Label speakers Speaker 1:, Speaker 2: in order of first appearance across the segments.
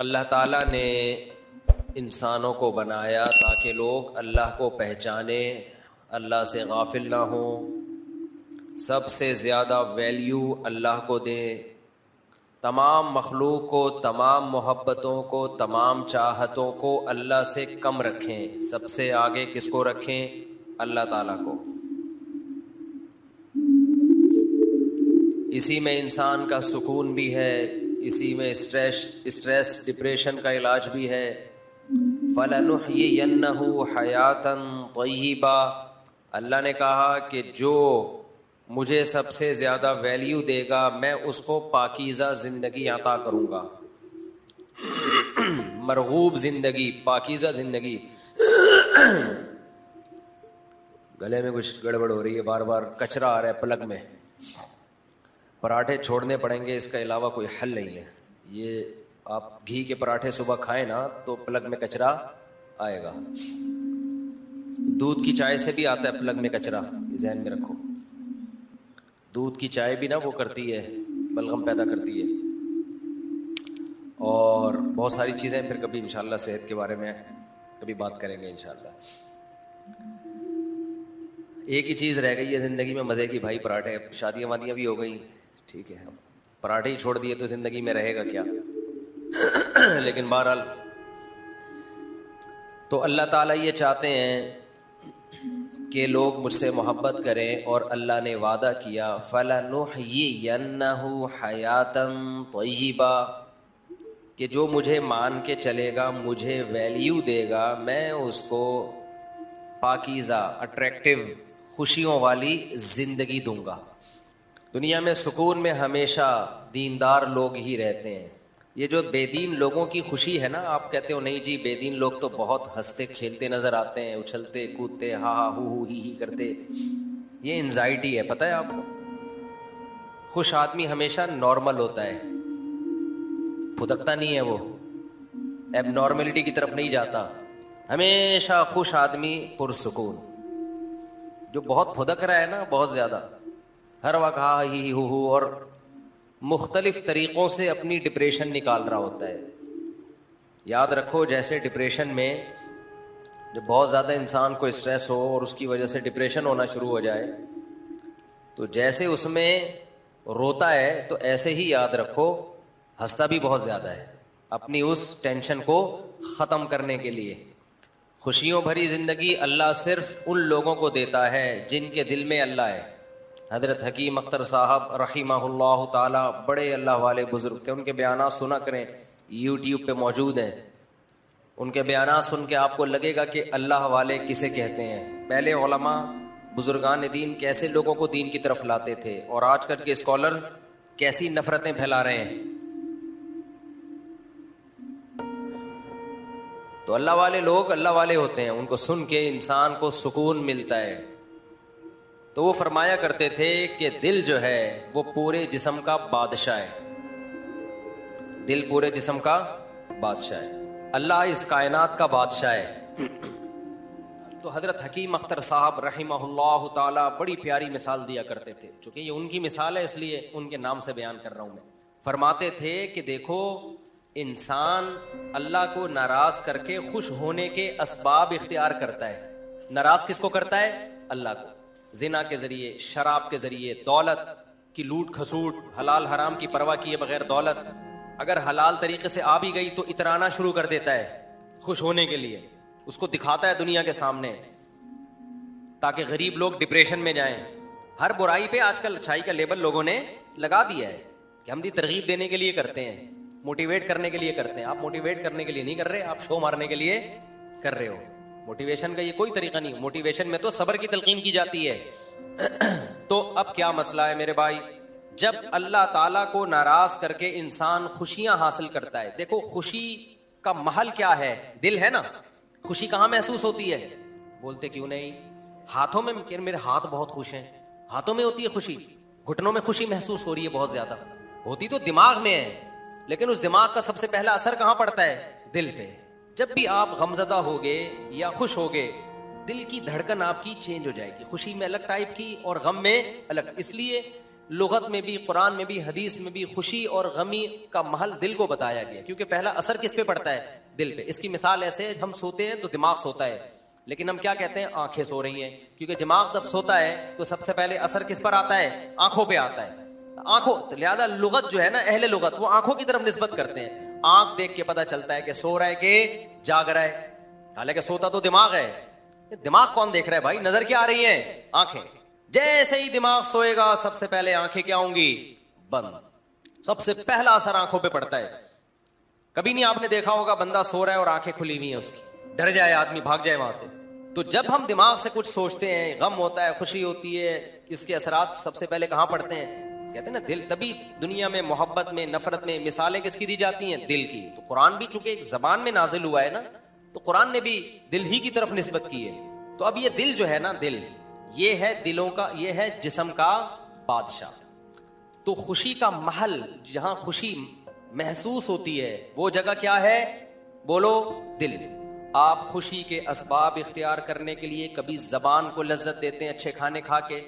Speaker 1: अल्लाह ताला ने इंसानों को बनाया ताकि लोग अल्लाह को पहचाने, अल्लाह से गाफिल ना हों, सबसे ज़्यादा वैल्यू अल्लाह को दें, तमाम मखलूक को, तमाम मोहब्बतों को, तमाम चाहतों को अल्लाह से कम रखें। सबसे आगे किसको रखें? अल्लाह ताला को। इसी में इंसान का सुकून भी है, इसी में स्ट्रेस डिप्रेशन का इलाज भी है। फलनुह्यियन्नहु हयातन तय्यिबा, अल्लाह ने कहा कि जो मुझे सबसे ज़्यादा वैल्यू देगा मैं उसको पाकीज़ा ज़िंदगी अता करूँगा। मरगूब ज़िंदगी, पाकीज़ा ज़िंदगी। गले में कुछ गड़बड़ हो रही है, बार बार कचरा आ रहा है प्लग में। पराठे छोड़ने पड़ेंगे, इसका अलावा कोई हल नहीं है। ये आप घी के पराठे सुबह खाएं ना तो प्लग में कचरा आएगा। दूध की चाय से भी आता है प्लग में कचरा, ये ज़हन में रखो। दूध की चाय भी ना वो करती है, बलगम पैदा करती है। और बहुत सारी चीज़ें फिर कभी इंशाल्लाह सेहत के बारे में कभी बात करेंगे इंशाल्लाह। एक ही चीज़ रह गई है ज़िंदगी में मज़े की भाई, पराठे। शादियाँ वादियाँ भी हो गई, ठीक है, अब पराठे ही छोड़ दिए तो ज़िंदगी में रहेगा क्या। लेकिन बहरहाल तो अल्लाह ताला ये चाहते हैं कि लोग मुझसे मोहब्बत करें, और अल्लाह ने वादा किया फलनुह्यियन्नहु हयातन तय्यिबा, कि जो मुझे मान के चलेगा, मुझे वैल्यू देगा, मैं उसको पाकीज़ा, अट्रैक्टिव, खुशियों वाली ज़िंदगी दूंगा। दुनिया में सुकून में हमेशा दीनदार लोग ही रहते हैं। ये जो बेदीन लोगों की खुशी है ना, आप कहते हो नहीं जी बेदीन लोग तो बहुत हंसते खेलते नज़र आते हैं, उछलते कूदते, हा हा हू ही करते, ये एंजाइटी है, पता है आपको। खुश आदमी हमेशा नॉर्मल होता है, फुदकता नहीं है, वो एबनॉर्मलिटी की तरफ नहीं जाता। हमेशा खुश आदमी पुरसुकून। जो बहुत फुदक रहा है ना, बहुत ज़्यादा, हर वक्त हा ही हू और मुख्तलिफ तरीक़ों से अपनी डिप्रेशन निकाल रहा होता है। याद रखो, जैसे डिप्रेशन में जब बहुत ज़्यादा इंसान को स्ट्रेस हो और उसकी वजह से डिप्रेशन होना शुरू हो जाए, तो जैसे उसमें रोता है तो ऐसे ही याद रखो हंसता भी बहुत ज़्यादा है, अपनी उस टेंशन को ख़त्म करने के लिए। खुशियों भरी ज़िंदगी अल्लाह सिर्फ उन लोगों को देता है जिनके दिल में अल्लाह है। हज़रत हकीम अख्तर साहब रहिमहुल्लाह ताला बड़े अल्लाह वाले बुज़ुर्ग थे। उनके बयानात सुना करें, यूट्यूब पे मौजूद हैं। उनके बयानात सुन के आपको लगेगा कि अल्लाह वाले किसे कहते हैं। पहले उलमा बुज़ुर्गान दीन कैसे लोगों को दीन की तरफ लाते थे, और आजकल के स्कॉलर्स कैसी नफ़रतें फैला रहे हैं। तो अल्लाह वाले लोग अल्लाह वाले होते हैं, उनको सुन के इंसान को सुकून मिलता है। तो वो फरमाया करते थे कि दिल जो है वो पूरे जिस्म का बादशाह है, दिल पूरे जिस्म का बादशाह है, अल्लाह इस कायनात का बादशाह है। तो हज़रत हकीम अख्तर साहब रहिमहुल्लाह ताला बड़ी प्यारी मिसाल दिया करते थे, चूँकि ये उनकी मिसाल है इसलिए उनके नाम से बयान कर रहा हूँ मैं। फरमाते थे कि देखो, इंसान अल्लाह को नाराज़ करके खुश होने के असबाब इख्तियार करता है। नाराज़ किसको करता है? अल्लाह को। जिना के ज़रिए, शराब के ज़रिए, दौलत की लूट खसूट, हलाल हराम की परवाह किए बगैर दौलत अगर हलाल तरीके से आ भी गई तो इतराना शुरू कर देता है खुश होने के लिए, उसको दिखाता है दुनिया के सामने ताकि गरीब लोग डिप्रेशन में जाएं। हर बुराई पे आजकल अच्छाई का लेबल लोगों ने लगा दिया है कि हम दी तरगीब देने के लिए करते हैं, मोटिवेट करने के लिए करते हैं। आप मोटिवेट करने के लिए नहीं कर रहे, आप शो मारने के लिए कर रहे हो। मोटिवेशन का ये कोई तरीका नहीं। मोटिवेशन में तो सब्र की तलकीन की जाती है। तो अब क्या मसला है मेरे भाई, जब अल्लाह ताला को नाराज करके इंसान खुशियां हासिल करता है। देखो, खुशी का महल क्या है? दिल है ना। खुशी कहाँ महसूस होती है? बोलते क्यों नहीं? हाथों में। मेरे हाथ बहुत खुश हैं, हाथों में होती है खुशी। घुटनों में खुशी महसूस हो रही है बहुत ज्यादा, होती तो दिमाग में है, लेकिन उस दिमाग का सबसे पहला असर कहाँ पड़ता है? दिल पे। जब भी आप गमजदा होगे या खुश होगे, दिल की धड़कन आपकी चेंज हो जाएगी। खुशी में अलग टाइप की और गम में अलग। इसलिए लुगत में भी, कुरान में भी, हदीस में भी खुशी और गमी का महल दिल को बताया गया, क्योंकि पहला असर किस पे पड़ता है? दिल पे। इसकी मिसाल ऐसे है, हम सोते हैं तो दिमाग सोता है, लेकिन हम क्या कहते हैं? आंखें सो रही हैं, क्योंकि दिमाग जब सोता है तो सबसे पहले असर किस पर आता है? आंखों पे आता है। आंखों, तो लिहाजा लुगत जो है ना, अहले लुगत वो आंखों की तरफ निस्बत करते हैं। आंख देख के पता चलता है कि सो रहा है कि जाग रहा है, हालांकि सोता तो दिमाग है। दिमाग कौन देख रहा है भाई? नजर क्या आ रही है? आंखें। जैसे ही दिमाग सोएगा सबसे पहले आंखें क्या होंगी? बंद। सबसे पहला असर आंखों पे पड़ता है। कभी नहीं आपने देखा होगा बंदा सो रहा है और आंखें खुली हुई हैं उसकी, डर जाए आदमी, भाग जाए वहां से। तो जब हम दिमाग से कुछ सोचते हैं, गम होता है, खुशी होती है, इसके असरात सबसे पहले कहां पड़ते हैं? कहते हैं ना दिल। तभी दुनिया में मोहब्बत में, नफरत में मिसालें किसकी दी जाती हैं? दिल की। तो कुरान भी चूंकि एक जबान में नाजिल हुआ है ना, तो कुरान ने भी दिल ही की तरफ निस्बत की है। तो अब ये दिल जो है ना, दिल ये है दिलों का, ये है जिस्म का बादशाह। तो खुशी का महल, जहां खुशी महसूस होती है, वो जगह क्या है? बोलो, दिल। आप खुशी के असबाब इख्तियार करने के लिए कभी जबान को लज्जत देते हैं, अच्छे खाने खा के,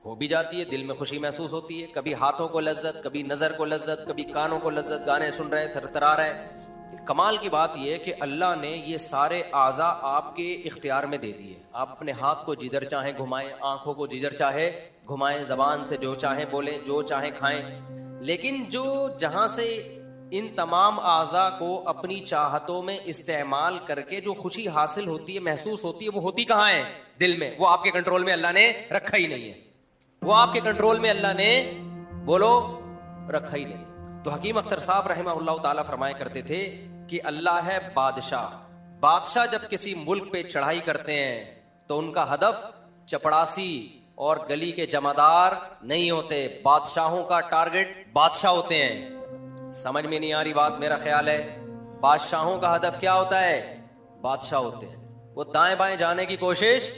Speaker 1: हो भी जाती है, दिल में खुशी महसूस होती है। कभी हाथों को लज्जत, कभी नजर को लज्जत, कभी कानों को लज्जत, गाने सुन रहे, थरथरा रहे। कमाल की बात यह है कि अल्लाह ने ये सारे आज़ा आपके इख्तियार में दे दिए। आप अपने हाथ को जिधर चाहे घुमाएं, आंखों को जिधर चाहे घुमाएं, जबान से जो चाहे बोलें, जो चाहे खाएं। लेकिन जो जहां से इन तमाम आज़ा को अपनी चाहतों में इस्तेमाल करके जो खुशी हासिल होती है, महसूस होती है, वो होती कहाँ है? दिल में। वो आपके कंट्रोल में अल्लाह ने रखा ही नहीं है। वो आपके कंट्रोल में अल्लाह ने, बोलो, रखा ही नहीं। तो हकीम अख्तर साहब रहमहुल्लाह ताला फरमाया करते थे कि अल्लाह है बादशाह। बादशाह जब किसी मुल्क पे चढ़ाई करते हैं तो उनका हदफ चपड़ासी और गली के जमादार नहीं होते। बादशाहों का टारगेट बादशाह होते हैं। समझ में नहीं आ रही बात? मेरा ख्याल है बादशाहों का हदफ क्या होता है? बादशाह होते हैं। वो दाएं बाएं जाने की कोशिश,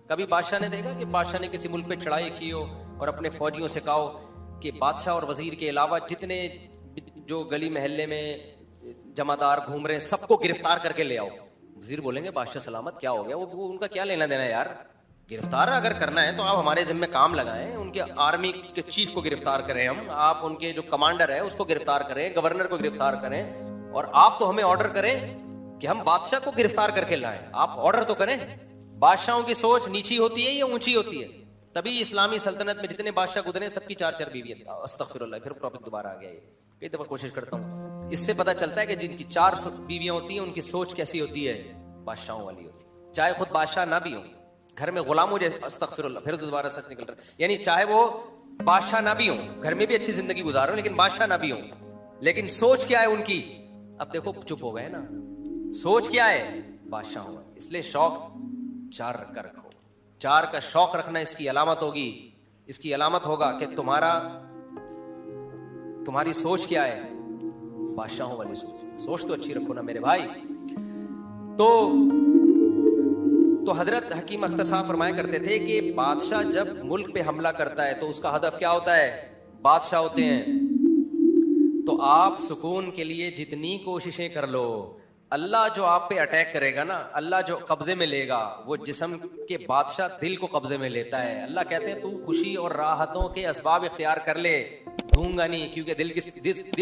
Speaker 1: कभी बादशाह ने देखा कि बादशाह ने किसी मुल्क पे चढ़ाई की हो और अपने फौजियों से कहा कि बादशाह और वजीर के अलावा जितने जो गली महल्ले में जमादार घूम रहे हैं सबको गिरफ्तार करके ले आओ। वजीर बोलेंगे बादशाह सलामत, क्या हो गया? वो उनका क्या लेना देना है यार? गिरफ्तार अगर करना है तो आप हमारे जिम्मे काम लगाएं, उनके आर्मी के चीफ को गिरफ्तार करें हम, आप उनके जो कमांडर है उसको गिरफ्तार करें, गवर्नर को गिरफ्तार करें, और आप तो हमें ऑर्डर करें कि हम बादशाह को गिरफ्तार करके लाएं। आप ऑर्डर तो करें। बादशाहों की सोच नीची होती है या ऊंची होती है? तभी इस्लामी सल्तनत में जितने बादशाह गुजरे सबकी 4-4 बीवियां। अस्तगफिरुल्लाह, फिर टॉपिक दोबारा आ गया। ये कई दफा कोशिश करता हूँ। इससे पता चलता है कि जिनकी 4 बीवियां होती हैं उनकी सोच कैसी होती है? बादशाहों वाली होती है। चाहे खुद बादशाह ना भी हो, घर में गुलाम हो जाए, अस्तगफिरुल्लाह, फिर दोबारा सच निकल रहा है, यानी चाहे वो बादशाह ना भी हो, घर में भी अच्छी जिंदगी गुजार हो, लेकिन बादशाह ना भी हो, लेकिन सोच क्या है उनकी? अब देखो चुप हो गए ना। सोच क्या है? बादशाह हो। इसलिए शौक 4 का रखो। 4 का शौक रखना इसकी अलामत होगी। इसकी अलामत होगा कि तुम्हारी सोच क्या है? बादशाहों वाली सोच। सोच तो अच्छी रखो ना मेरे भाई। तो हजरत हकीम अख्तर साहब फरमाया करते थे कि बादशाह जब मुल्क पे हमला करता है तो उसका हदफ क्या होता है? बादशाह होते हैं। तो आप सुकून के लिए जितनी कोशिशें कर लो, अल्लाह जो आप पे अटैक करेगा ना, अल्लाह जो कब्जे में लेगा, वो जिस्म के बादशाह दिल को कब्जे में लेता है। अल्लाह कहते हैं तू खुशी और राहतों के असबाब इख्तियार कर ले, दूंगा नहीं, क्योंकि दिल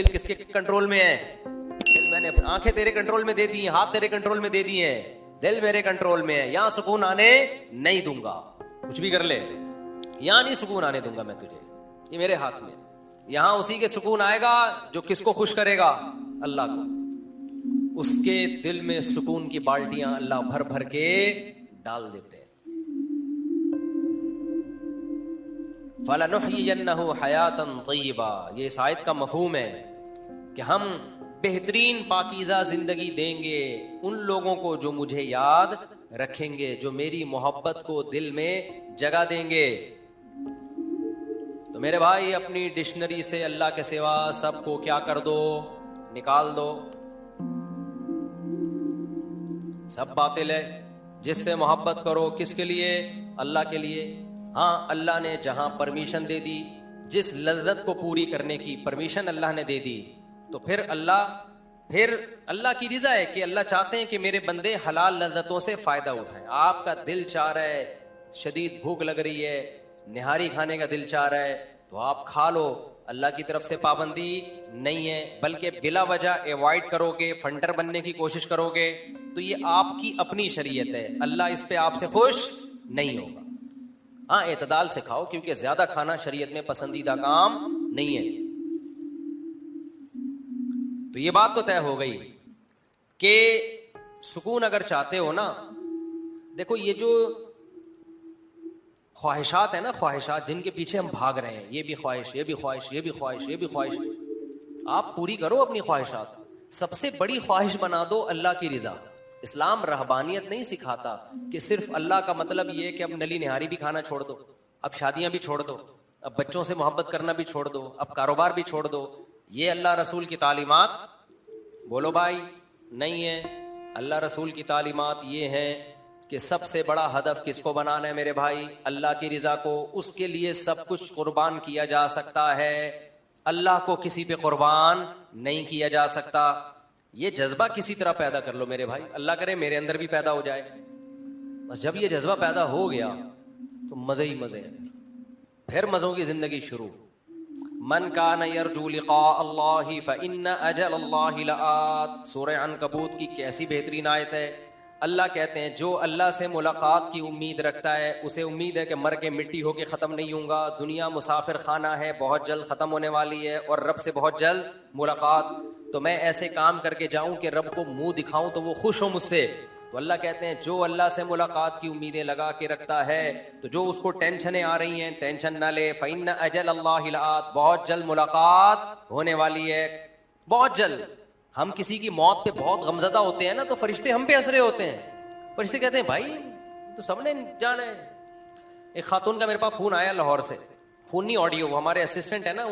Speaker 1: किसके कंट्रोल में है? दिल मैंने, आंखें तेरे कंट्रोल में दे दी हैं, हाथ तेरे कंट्रोल में दे दिए हैं, दिल मेरे कंट्रोल में है। यहां सुकून आने नहीं दूंगा। कुछ भी कर ले, यहां नहीं सुकून आने दूंगा मैं तुझे, ये मेरे हाथ में। यहां उसी के सुकून आएगा जो किसको खुश करेगा? अल्लाह को। उसके दिल में सुकून की बाल्टियां अल्लाह भर भर के डाल देते हैं। फलनुह्यियन्नहु हयातन तय्यबा, ये इस आयत का मफहूम है कि हम बेहतरीन पाकीज़ा जिंदगी देंगे उन लोगों को जो मुझे याद रखेंगे, जो मेरी मोहब्बत को दिल में जगह देंगे। तो मेरे भाई अपनी डिक्शनरी से अल्लाह के सिवा सबको क्या कर दो? निकाल दो। सब बातिल है। जिससे मोहब्बत करो, किसके लिए? अल्लाह के लिए। हाँ, अल्लाह ने जहां परमिशन दे दी, जिस लज्जत को पूरी करने की परमिशन अल्लाह ने दे दी, तो फिर अल्लाह की रिजा है कि अल्लाह चाहते हैं कि मेरे बंदे हलाल लज्जतों से फायदा उठाएं। आपका दिल चाह रहा है, शदीद भूख लग रही है, निहारी खाने का दिल चाह रहा है, तो आप खा लो, अल्लाह की तरफ से पाबंदी नहीं है। बल्कि बिला वजह अवॉइड करोगे, फंटर बनने की कोशिश करोगे, तो ये आपकी अपनी शरीयत है, अल्लाह इस पे आपसे खुश नहीं होगा। हाँ, एतदाल से खाओ, क्योंकि ज्यादा खाना शरीयत में पसंदीदा काम नहीं है। तो ये बात तो तय हो गई कि सुकून अगर चाहते हो ना, देखो ये जो ख्वाहिशात है ना, ख्वाहिशात जिनके पीछे हम भाग रहे हैं, ये भी ख्वाहिश, ये भी ख्वाहिश, ये भी ख्वाहिश, ये भी ख्वाहिश, आप पूरी करो अपनी ख्वाहिशात। सबसे बड़ी ख्वाहिश बना दो अल्लाह की रिजा। इस्लाम रहबानियत नहीं सिखाता कि सिर्फ अल्लाह का मतलब ये है कि अब नली निहारी भी खाना छोड़ दो, अब शादियां भी छोड़ दो, अब बच्चों से मोहब्बत करना भी छोड़ दो, अब कारोबार भी छोड़ दो। ये अल्लाह रसूल की तालीमात बोलो भाई नहीं है। अल्लाह रसूल की तालीमात ये है कि सबसे बड़ा हदफ किसको बनाना है मेरे भाई? अल्लाह की रिजा को। उसके लिए सब कुछ कुर्बान किया जा सकता है, अल्लाह को किसी पे कुर्बान नहीं किया जा सकता। ये जज्बा किसी तरह पैदा कर लो मेरे भाई, अल्लाह करे मेरे अंदर भी पैदा हो जाए। बस जब ये जज्बा पैदा हो गया तो मजे ही मजे हैं, फिर मजों की जिंदगी शुरू। मन कान यरजू लिक़ा अल्लाहि फ़इन्न अजल अल्लाहि लआत। सूरह अनकबूत की कैसी बेहतरीन आयत है। अल्लाह कहते हैं जो अल्लाह से मुलाकात की उम्मीद रखता है, उसे उम्मीद है कि मर के मिट्टी होके ख़त्म नहीं होऊंगा। दुनिया मुसाफिर खाना है, बहुत जल्द ख़त्म होने वाली है, और रब से बहुत जल्द मुलाकात। तो मैं ऐसे काम करके जाऊं कि रब को मुंह दिखाऊं तो वो खुश हो मुझसे। तो अल्लाह कहते हैं जो अल्लाह से मुलाकात की उम्मीदें लगा के रखता है, तो जो उसको टेंशनें आ रही हैं टेंशन ना ले। फ़इन्न अजल अल्लाहि लआत, बहुत जल्द मुलाकात होने वाली है, बहुत जल्द। हम किसी की मौत पे बहुत गमजदा होते हैं ना, तो फरिश्ते हम पे हंस रहे होते हैं। फरिश्ते कहते हैं भाई तो सबने जाना है। एक खातून का मेरे पास फोन आया लाहौर से, फोन नहीं ऑडियो, वो हमारे असिस्टेंट है ना,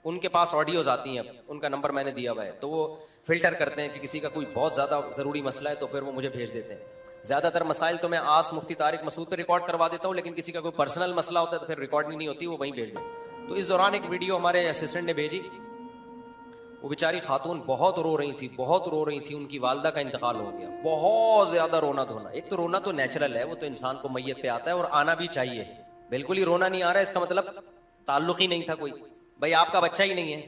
Speaker 1: उनके पास ऑडियोज आती हैं, उनका नंबर मैंने दिया हुआ है, तो वो फिल्टर करते हैं कि किसी का कोई बहुत ज़्यादा ज़रूरी मसला है तो फिर वो मुझे भेज देते हैं। ज़्यादातर मसाइल तो मैं आस मुफ्ती तारिक मसूद पे रिकॉर्ड करवा देता हूँ, लेकिन किसी का कोई पर्सनल मसला होता है तो फिर रिकॉर्डिंग नहीं होती, वो वहीं भेज दें। तो इस दौरान एक वीडियो हमारे असिस्टेंट ने भेजी। वो बेचारी खातून बहुत रो रही थी, बहुत रो रही थी। उनकी वालदा का इंतकाल हो गया, बहुत ज़्यादा रोना धोना। एक तो रोना तो नेचुरल है, वो तो इंसान को मैयत पे आता है और आना भी चाहिए। बिल्कुल ही रोना नहीं आ रहा है इसका मतलब ताल्लुक ही नहीं था कोई। भाई आपका बच्चा ही नहीं है,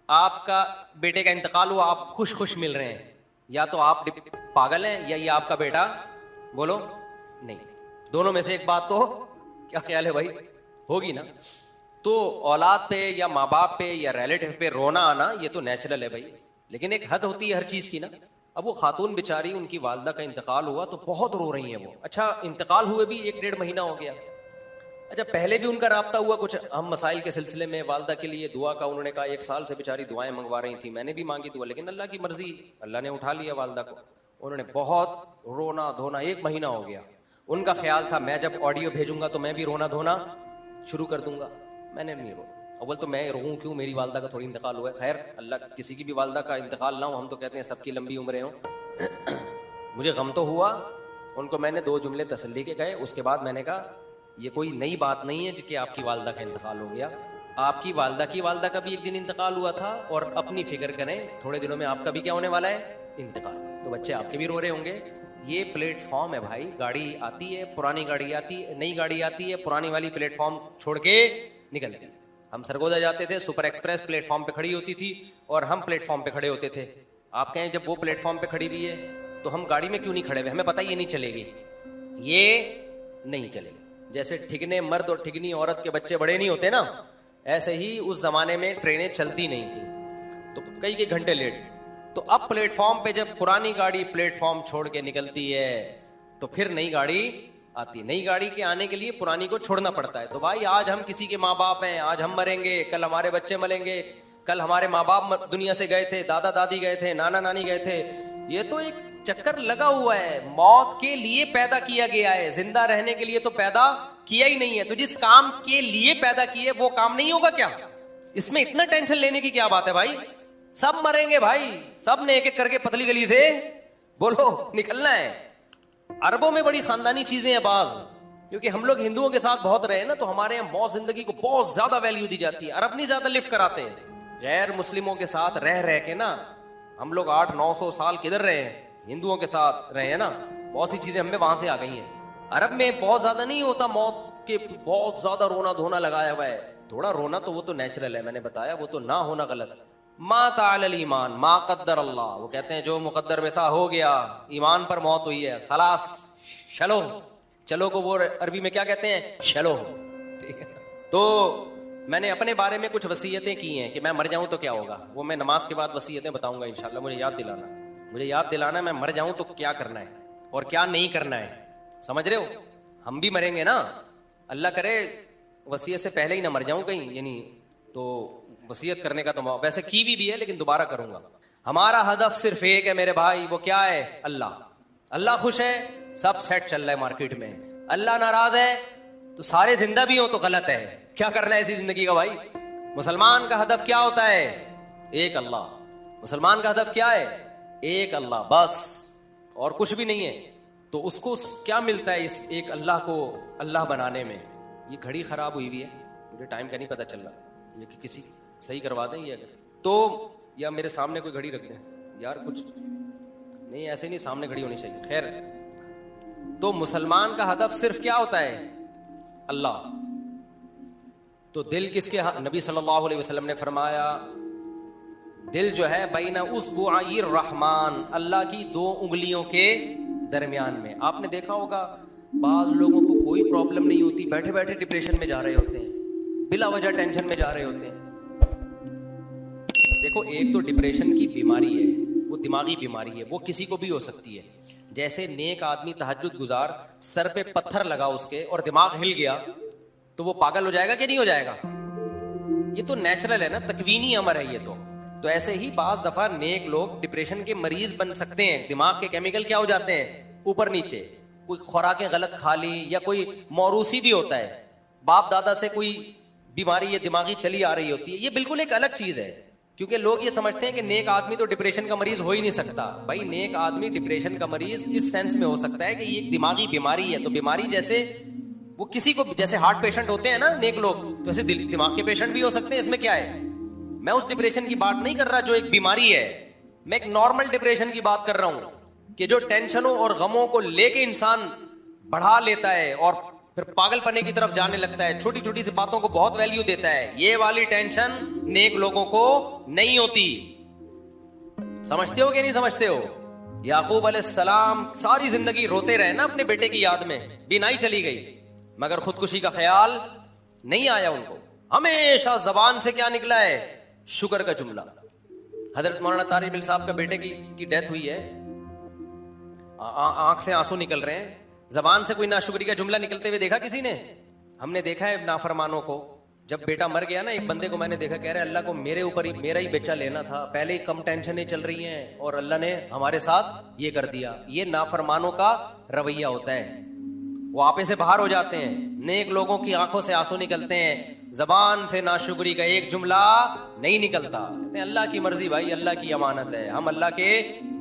Speaker 1: आपका बेटे का इंतकाल हुआ, आप खुश खुश मिल रहे हैं, या तो आप पागल हैं या ये आपका बेटा, बोलो नहीं, दोनों में से एक बात तो क्या ख्याल है भाई होगी ना। तो औलाद पे या माँ बाप पे या रिलेटिव पे रोना आना ये तो नेचुरल है भाई, लेकिन एक हद होती है हर चीज की ना। अब वो खातून बेचारी, उनकी वालदा का इंतकाल हुआ तो बहुत रो रही है वो। अच्छा इंतकाल हुए भी 1-1.5 महीना हो गया। अच्छा पहले भी उनका राब्ता हुआ कुछ हम मसाइल के सिलसिले में, वालदा के लिए दुआ का। उन्होंने कहा 1 साल से बेचारी दुआएं मंगवा रही थी, मैंने भी मांगी दुआ, लेकिन अल्लाह की मर्जी, अल्लाह ने उठा लिया वालदा को। उन्होंने बहुत रोना धोना, 1 महीना हो गया। उनका ख्याल था मैं जब ऑडियो भेजूंगा तो मैं भी रोना धोना शुरू कर दूंगा। मैंने नहीं रो, अव्वल तो मैं रोऊं क्यों, मेरी वालदा का थोड़ी इंतकाल हुआ है। खैर अल्लाह किसी की भी वालदा का इंतकाल ना हो, हम तो कहते हैं सबकी लंबी उम्रें हो। मुझे गम तो हुआ। उनको मैंने 2 जुमले तसल्ली के कहे, उसके बाद मैंने कहा ये कोई नई बात नहीं है कि आपकी वालदा का इंतकाल हो गया। आपकी वालदा का भी एक दिन इंतकाल हुआ था, और अपनी फिक्र करें थोड़े दिनों में आपका भी क्या होने वाला है, इंतकाल। तो बच्चे आपके भी रो रहे होंगे। ये प्लेटफॉर्म है भाई, गाड़ी आती है, पुरानी गाड़ी आती है, नई गाड़ी आती है, पुरानी वाली प्लेटफॉर्म छोड़ के निकलती। हम सरगोदा जाते थे, सुपर एक्सप्रेस प्लेटफॉर्म पे खड़ी होती थी और हम प्लेटफॉर्म पे खड़े होते थे। आप कहें जब वो प्लेटफॉर्म पे खड़ी हुई है तो हम गाड़ी में क्यों नहीं खड़े हुए? हमें पता ये नहीं चलेगी, ये नहीं चलेगी। जैसे ठिगने मर्द और ठिगनी औरत के बच्चे बड़े नहीं होते ना, ऐसे ही उस जमाने में ट्रेनें चलती नहीं थी, तो कई घंटे लेट। तो अब प्लेटफॉर्म पे जब पुरानी गाड़ी प्लेटफॉर्म छोड़ के निकलती है तो फिर नई गाड़ी आती। नई गाड़ी के आने के लिए पुरानी को छोड़ना पड़ता है। तो भाई आज हम किसी के माँ बाप हैं, आज हम मरेंगे, कल हमारे बच्चे मरेंगे, कल हमारे माँ बाप दुनिया से गए थे, दादा दादी गए थे, नाना नानी गए थे। ये तो एक चक्कर लगा हुआ है। मौत के लिए पैदा किया गया है, जिंदा रहने के लिए तो पैदा किया ही नहीं है। तो जिस काम के लिए पैदा किए वो काम नहीं होगा क्या? इसमें इतना टेंशन लेने की क्या बात है भाई? सब मरेंगे भाई, सब ने एक एक करके पतली गली से बोलो निकलना है। अरबों में बड़ी खानदानी चीजें हैं बाज, क्योंकि हम लोग हिंदुओं के साथ बहुत रहे ना, तो हमारे यहाँ मौत जिंदगी को बहुत ज्यादा वैल्यू दी जाती है। अरब नहीं ज्यादा लिफ्ट कराते हैं। गैर मुस्लिमों के साथ रह रह के ना हम लोग 800-900 साल किधर रहे हैं, हिंदुओं के साथ रहे हैं ना, बहुत सी चीजें हमें वहां से आ गई हैं। अरब में बहुत ज्यादा नहीं होता मौत के, बहुत ज्यादा रोना धोना लगाया हुआ है। थोड़ा रोना तो वो तो नेचुरल है, मैंने बताया, वो तो ना होना गलत। मा ताअल ईमान मा कद्दर अल्लाह, वो कहते हैं जो मुकद्दर में था हो गया, ईमान पर मौत हुई है, खलास चलो। चलो को वो अरबी में क्या कहते हैं? चलो। ठीक है, तो मैंने अपने बारे में कुछ वसीयतें की हैं कि मैं मर जाऊं तो क्या होगा, वो मैं नमाज के बाद वसीयतें बताऊंगा इंशाल्लाह। मुझे याद दिलाना मैं मर जाऊं तो क्या करना है और क्या नहीं करना है, समझ रहे हो? हम भी मरेंगे ना, अल्लाह करे वसीयत से पहले ही ना मर जाऊं कहीं, यानी तो वसीयत करने का तो वैसे की भी है, लेकिन दोबारा करूंगा। हमारा हदफ सिर्फ एक है मेरे भाई, वो क्या है? अल्लाह। अल्लाह खुश है, सब सेट चल रहा है मार्केट में। अल्लाह नाराज है तो सारे जिंदा भी हो तो गलत है। क्या करना है ऐसी जिंदगी का भाई? मुसलमान का हदफ क्या होता है? एक अल्लाह। मुसलमान का हदफ क्या है? एक अल्लाह, बस, और कुछ भी नहीं है। तो उसको क्या मिलता है इस एक अल्लाह को अल्लाह बनाने में? ये घड़ी खराब हुई हुई है, मुझे टाइम का नहीं पता चल रहा, ये कि किसी सही करवा दें ये अगर तो, या मेरे सामने कोई घड़ी रख दें यार, कुछ नहीं, ऐसे नहीं, सामने घड़ी होनी चाहिए। खैर, तो मुसलमान का हदफ सिर्फ क्या होता है? अल्लाह। तो दिल किसके? नबी सल्लल्लाहु अलैहि वसल्लम ने फरमाया दिल जो है बैना उसबुआइर रहमान, अल्लाह की दो उंगलियों के दरमियान में। आपने देखा होगा बाज लोगों को कोई प्रॉब्लम नहीं होती, बैठे बैठे डिप्रेशन में जा रहे होते हैं, बिला वजह टेंशन में जा रहे होते हैं। देखो, एक तो डिप्रेशन की बीमारी है, वो दिमागी बीमारी है, वो किसी को भी हो सकती है। जैसे नेक आदमी तहज्जुद गुजार, सर पे पत्थर लगा उसके और दिमाग हिल गया तो वो पागल हो जाएगा कि नहीं हो जाएगा? ये तो नेचुरल है ना, तकवीनी अमर है ये तो ऐसे ही बाज दफा नेक लोग डिप्रेशन के मरीज बन सकते हैं। दिमाग के केमिकल क्या हो जाते हैं? ऊपर नीचे, कोई खुराकें गलत खा ली, या कोई मौरूसी भी होता है, बाप दादा से कोई बीमारी ये दिमागी चली आ रही होती है। ये बिल्कुल एक अलग चीज है, क्योंकि लोग ये समझते हैं कि नेक आदमी तो डिप्रेशन का मरीज हो ही नहीं सकता। भाई, नेक आदमी डिप्रेशन का मरीज इस सेंस में हो सकता है कि ये एक दिमागी बीमारी है। तो बीमारी जैसे वो किसी को, जैसे हार्ट पेशेंट होते हैं ना नेक लोग, तो ऐसे दिमाग के पेशेंट भी हो सकते हैं। इसमें क्या है? मैं उस डिप्रेशन की बात नहीं कर रहा जो एक बीमारी है, मैं एक नॉर्मल डिप्रेशन की बात कर रहा हूं कि जो टेंशनों और गमों को लेके इंसान बढ़ा लेता है और फिर पागलपने की तरफ जाने लगता है, छोटी छोटी सी बातों को बहुत वैल्यू देता है। ये वाली टेंशन नेक लोगों को नहीं होती। समझते हो कि नहीं समझते हो? याकूब अलैहिस्सलाम सारी जिंदगी रोते रहे ना अपने बेटे की याद में, बीनाई चली गई, मगर खुदकुशी का ख्याल नहीं आया उनको। हमेशा जबान से क्या निकला है? शुक्र का जुमला। हजरत मौलाना तारिक बिल साहब का बेटे की डेथ हुई है, आंख से आंसू निकल रहे हैं, जबान से कोई नाशुक्री का जुमला निकलते हुए देखा किसी ने? हमने देखा है नाफरमानों को। जब बेटा मर गया ना, एक बंदे को मैंने देखा, कह रहे अल्लाह को मेरे ऊपर ही मेरा ही बच्चा लेना था, पहले ही कम टेंशनें चल रही हैं और अल्लाह ने हमारे साथ ये कर दिया। ये नाफरमानों का रवैया होता है, वो आपे से बाहर हो जाते हैं। नेक लोगों की आंखों से आंसू निकलते हैं, जबान से नाशुक्री का एक जुमला नहीं निकलता। कहते हैं अल्लाह की मर्जी भाई, अल्लाह की अमानत है, हम अल्लाह के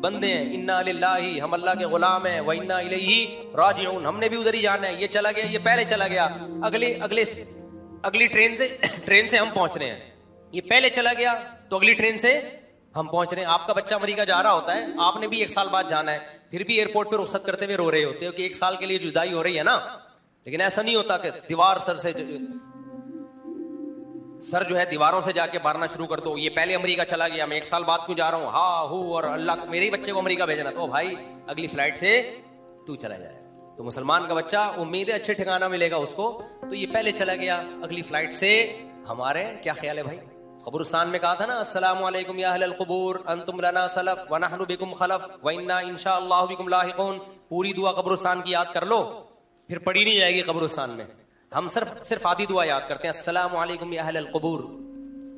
Speaker 1: बंदे हैं, इन्ना लिल्लाही, हम अल्लाह के गुलाम हैं, व इन्ना इलैहि राजिऊन, हमने भी उधर ही जाना है। ये चला गया, ये पहले चला गया, अगली ट्रेन से हम पहुंच रहे हैं। ये पहले चला गया तो अगली ट्रेन से हम पहुंच रहे हैं। आपका बच्चा अमेरिका जा रहा होता है, आपने भी 1 साल बाद जाना है, फिर भी एयरपोर्ट पर रुखसत करते हुए रो रहे होते हो कि 1 साल के लिए जुदाई हो रही है ना। लेकिन ऐसा नहीं होता कि दीवार सर जो है दीवारों से जाके मारना शुरू कर दो। ये पहले अमेरिका चला गया, मैं 1 साल बाद क्यों जा रहा हूँ, हाँ हूँ, और अल्लाह मेरे ही बच्चे को अमेरिका भेजना, तो भाई अगली फ्लाइट से तू चला जाए। तो मुसलमान का बच्चा उम्मीद है अच्छे ठिकाना मिलेगा उसको, तो ये पहले चला गया, अगली फ्लाइट से हमारे क्या ख्याल है भाई? कब्रिस्तान में कहा था ना, अस्सलामु अलैकुम या अहलल क़ुबूर अंतुम लना सलफ व नहनु बिकुम खलफ व इन्ना इंशाअल्लाहु बिकुम लाहिकून। पूरी दुआ कब्रिस्तान की याद कर लो, फिर पढ़ी नहीं जाएगी कब्रिस्तान में। हम सिर्फ आधी दुआ याद करते हैं, अस्सलामु अलैकुम या अहलल क़ुबूर,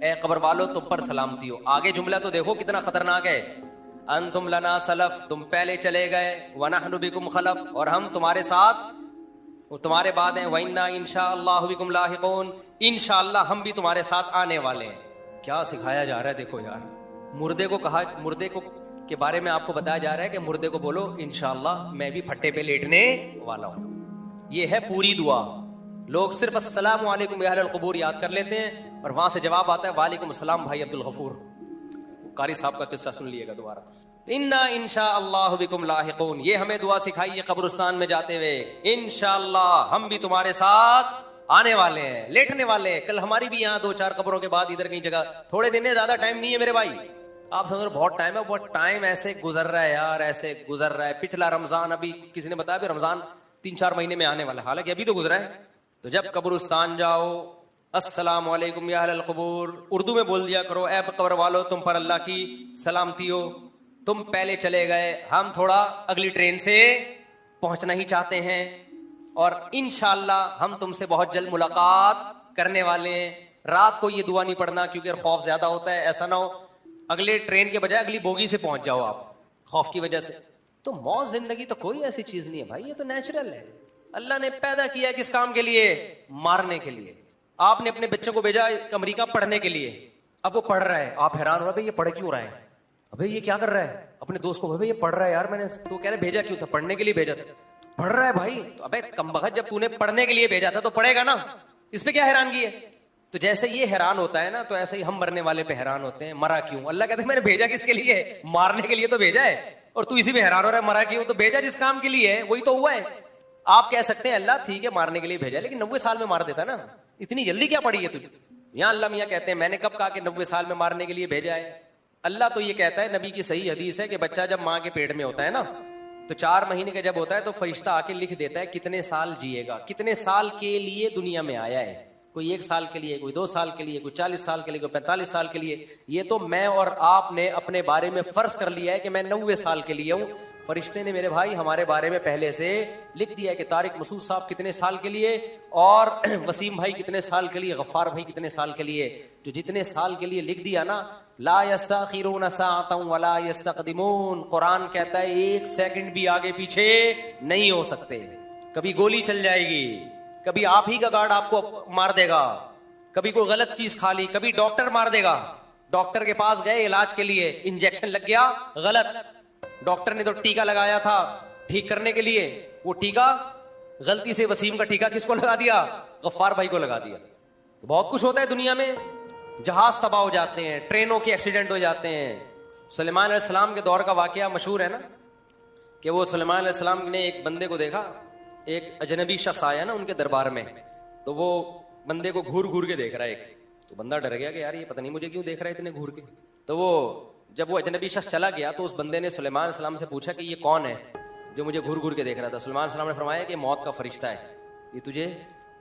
Speaker 1: ए कब्र वालो तुम पर सलामती हो। आगे जुमला तो देखो कितना खतरनाक है, अंतुम लना सलफ, तुम पहले चले गए, व नहनु बिकुम खलफ, और हम तुम्हारे साथ तुम्हारे बाद हैं, व इन्ना इंशाअल्लाहु बिकुम लाहिकून, इंशाअल्लाह हम भी तुम्हारे साथ आने वाले हैं। क्या सिखाया जा रहा है देखो यार, मुर्दे को के बारे में आपको बताया जा रहा है कि मुर्दे को बोलो इंशाअल्लाह मैं भी फट्टे पे लेटने वाला हूं। ये है पूरी दुआ। लोग सिर्फ अस्सलामु अलैकुम या अहलल क़ुबूर याद कर लेते हैं और वहां से जवाब आता है वालेकुम अस्सलाम भाई अब्दुल गफूर। कारी साहब का किस्सा सुन लिएगा दोबारा। इन्ना इंशाअल्लाहु बिकुम लाहिकून, ये हमें दुआ सिखाई है कब्रिस्तान में जाते हुए, इंशाअल्लाह हम भी तुम्हारे साथ आने वाले हैं, लेटने वाले हैं। कल हमारी भी यहाँ 2-4 कब्रों के बाद इधर कहीं जगह, थोड़े दिन है, ज्यादा टाइम नहीं है मेरे भाई। आप समझ रहे बहुत टाइम है, बहुत टाइम ऐसे गुजर रहा है यार, ऐसे गुजर रहा है। पिछला रमजान, अभी किसी ने बताया भी रमजान 3-4 महीने में आने वाला है, हालांकि अभी तो गुजरा है। तो जब कब्रिस्तान जाओ, अस्सलाम वालेकुम या अहलल क़ुबूर, उर्दू में बोल दिया करो, ऐ कब्र वालो तुम पर अल्लाह की सलामती हो, तुम पहले चले गए, हम थोड़ा अगली ट्रेन से पहुंचना ही चाहते हैं और इंशाअल्लाह हम तुमसे बहुत जल्द मुलाकात करने वाले हैं। रात को ये दुआ नहीं पढ़ना क्योंकि खौफ ज्यादा होता है, ऐसा ना हो अगले ट्रेन के बजाय अगली बोगी से पहुंच जाओ आप खौफ की वजह से। तो मौत जिंदगी तो कोई ऐसी चीज नहीं है भाई, ये तो नेचुरल है। अल्लाह ने पैदा किया किस काम के लिए? मारने के लिए। आपने अपने बच्चों को भेजा अमेरिका पढ़ने के लिए, अब वो पढ़ रहा है, आप हैरान हो रहे भाई ये पढ़ क्यों रहा है, अबे ये क्या कर रहा है? अपने दोस्त को, भाई ये पढ़ रहा है यार, मैंने तो कह रहे भेजा क्यों था? पढ़ने के लिए भेजा था। पढ़ रहा है भाई, तो अबे कमबख्त, जब तूने पढ़ने के लिए भेजा था तो पढ़ेगा ना, इसमें क्या हैरानगी है? तो जैसे ये हैरान होता है ना, तो ऐसे ही हम मरने वाले पे हैरान होते हैं, मरा क्यों? अल्लाह कहते हैं मैंने भेजा किसके लिए? मारने के लिए तो भेजा है, और तू इसी पे हैरान हो रहा है मरा क्यों? तो भेजा जिस काम के लिए है वही तो हुआ है। आप कह सकते हैं अल्लाह ठीक है मारने के लिए भेजा, लेकिन 90 साल में मार देता ना, इतनी जल्दी क्या पड़ी है तुझे? यहाँ अल्लाह मियाँ कहते हैं मैंने कब कहा कि 90 साल में मारने के लिए भेजा है? अल्लाह तो ये कहता है, नबी की सही हदीस है कि बच्चा जब माँ के पेट में होता है ना, तो 4 महीने का जब होता है तो फरिश्ता आके लिख देता है कितने साल जिएगा, कितने साल के लिए दुनिया में आया है। कोई 1 साल के लिए, कोई 2 साल के लिए, कोई 40 साल के लिए, कोई 45 साल के लिए। ये तो मैं और आपने अपने बारे में फर्ज कर लिया है कि मैं 90 साल के लिए हूं। फरिश्ते ने मेरे भाई हमारे बारे में पहले से लिख दिया है कि तारिक मसूद साहब कितने साल के लिए, और वसीम भाई कितने साल के लिए, गफ्फार भाई कितने साल के लिए। जो जितने साल के लिए लिख दिया ना, ला यस्तखिरून साअतन वला यस्तक़दिमून, कुरान कहता है 1 सेकंड भी आगे पीछे नहीं हो सकते। कभी गोली चल जाएगी, कभी आप ही का गार्ड आपको मार देगा, कभी कोई गलत चीज खा ली, कभी डॉक्टर मार देगा। डॉक्टर के पास गए इलाज के लिए, इंजेक्शन लग गया गलत, डॉक्टर ने तो टीका लगाया था ठीक करने के लिए, वो टीका गलती से वसीम का टीका किसको लगा दिया? गफ्फार भाई को लगा दिया। तो बहुत कुछ होता है दुनिया में, जहाज तबाह हो जाते हैं, ट्रेनों के एक्सीडेंट हो जाते हैं। सुलेमान अलैहिस्सलाम के दौर का वाकया मशहूर है ना, कि वो सुलेमान अलैहिस्सलाम ने एक बंदे को देखा, एक अजनबी शख्स आया ना उनके दरबार में, तो वो बंदे को घूर घूर के देख रहा है एक, तो बंदा डर गया कि यार ये पता नहीं मुझे क्यों देख रहा है इतने घूर के। तो वो जब वो अजनबी शख्स चला गया तो उस बंदे ने सुलेमान अलैहिस्सलाम से पूछा कि ये कौन है जो मुझे घूर घूर के देख रहा था? सुलेमान अलैहिस्सलाम ने फरमाया कि मौत का फरिश्ता है, ये तुझे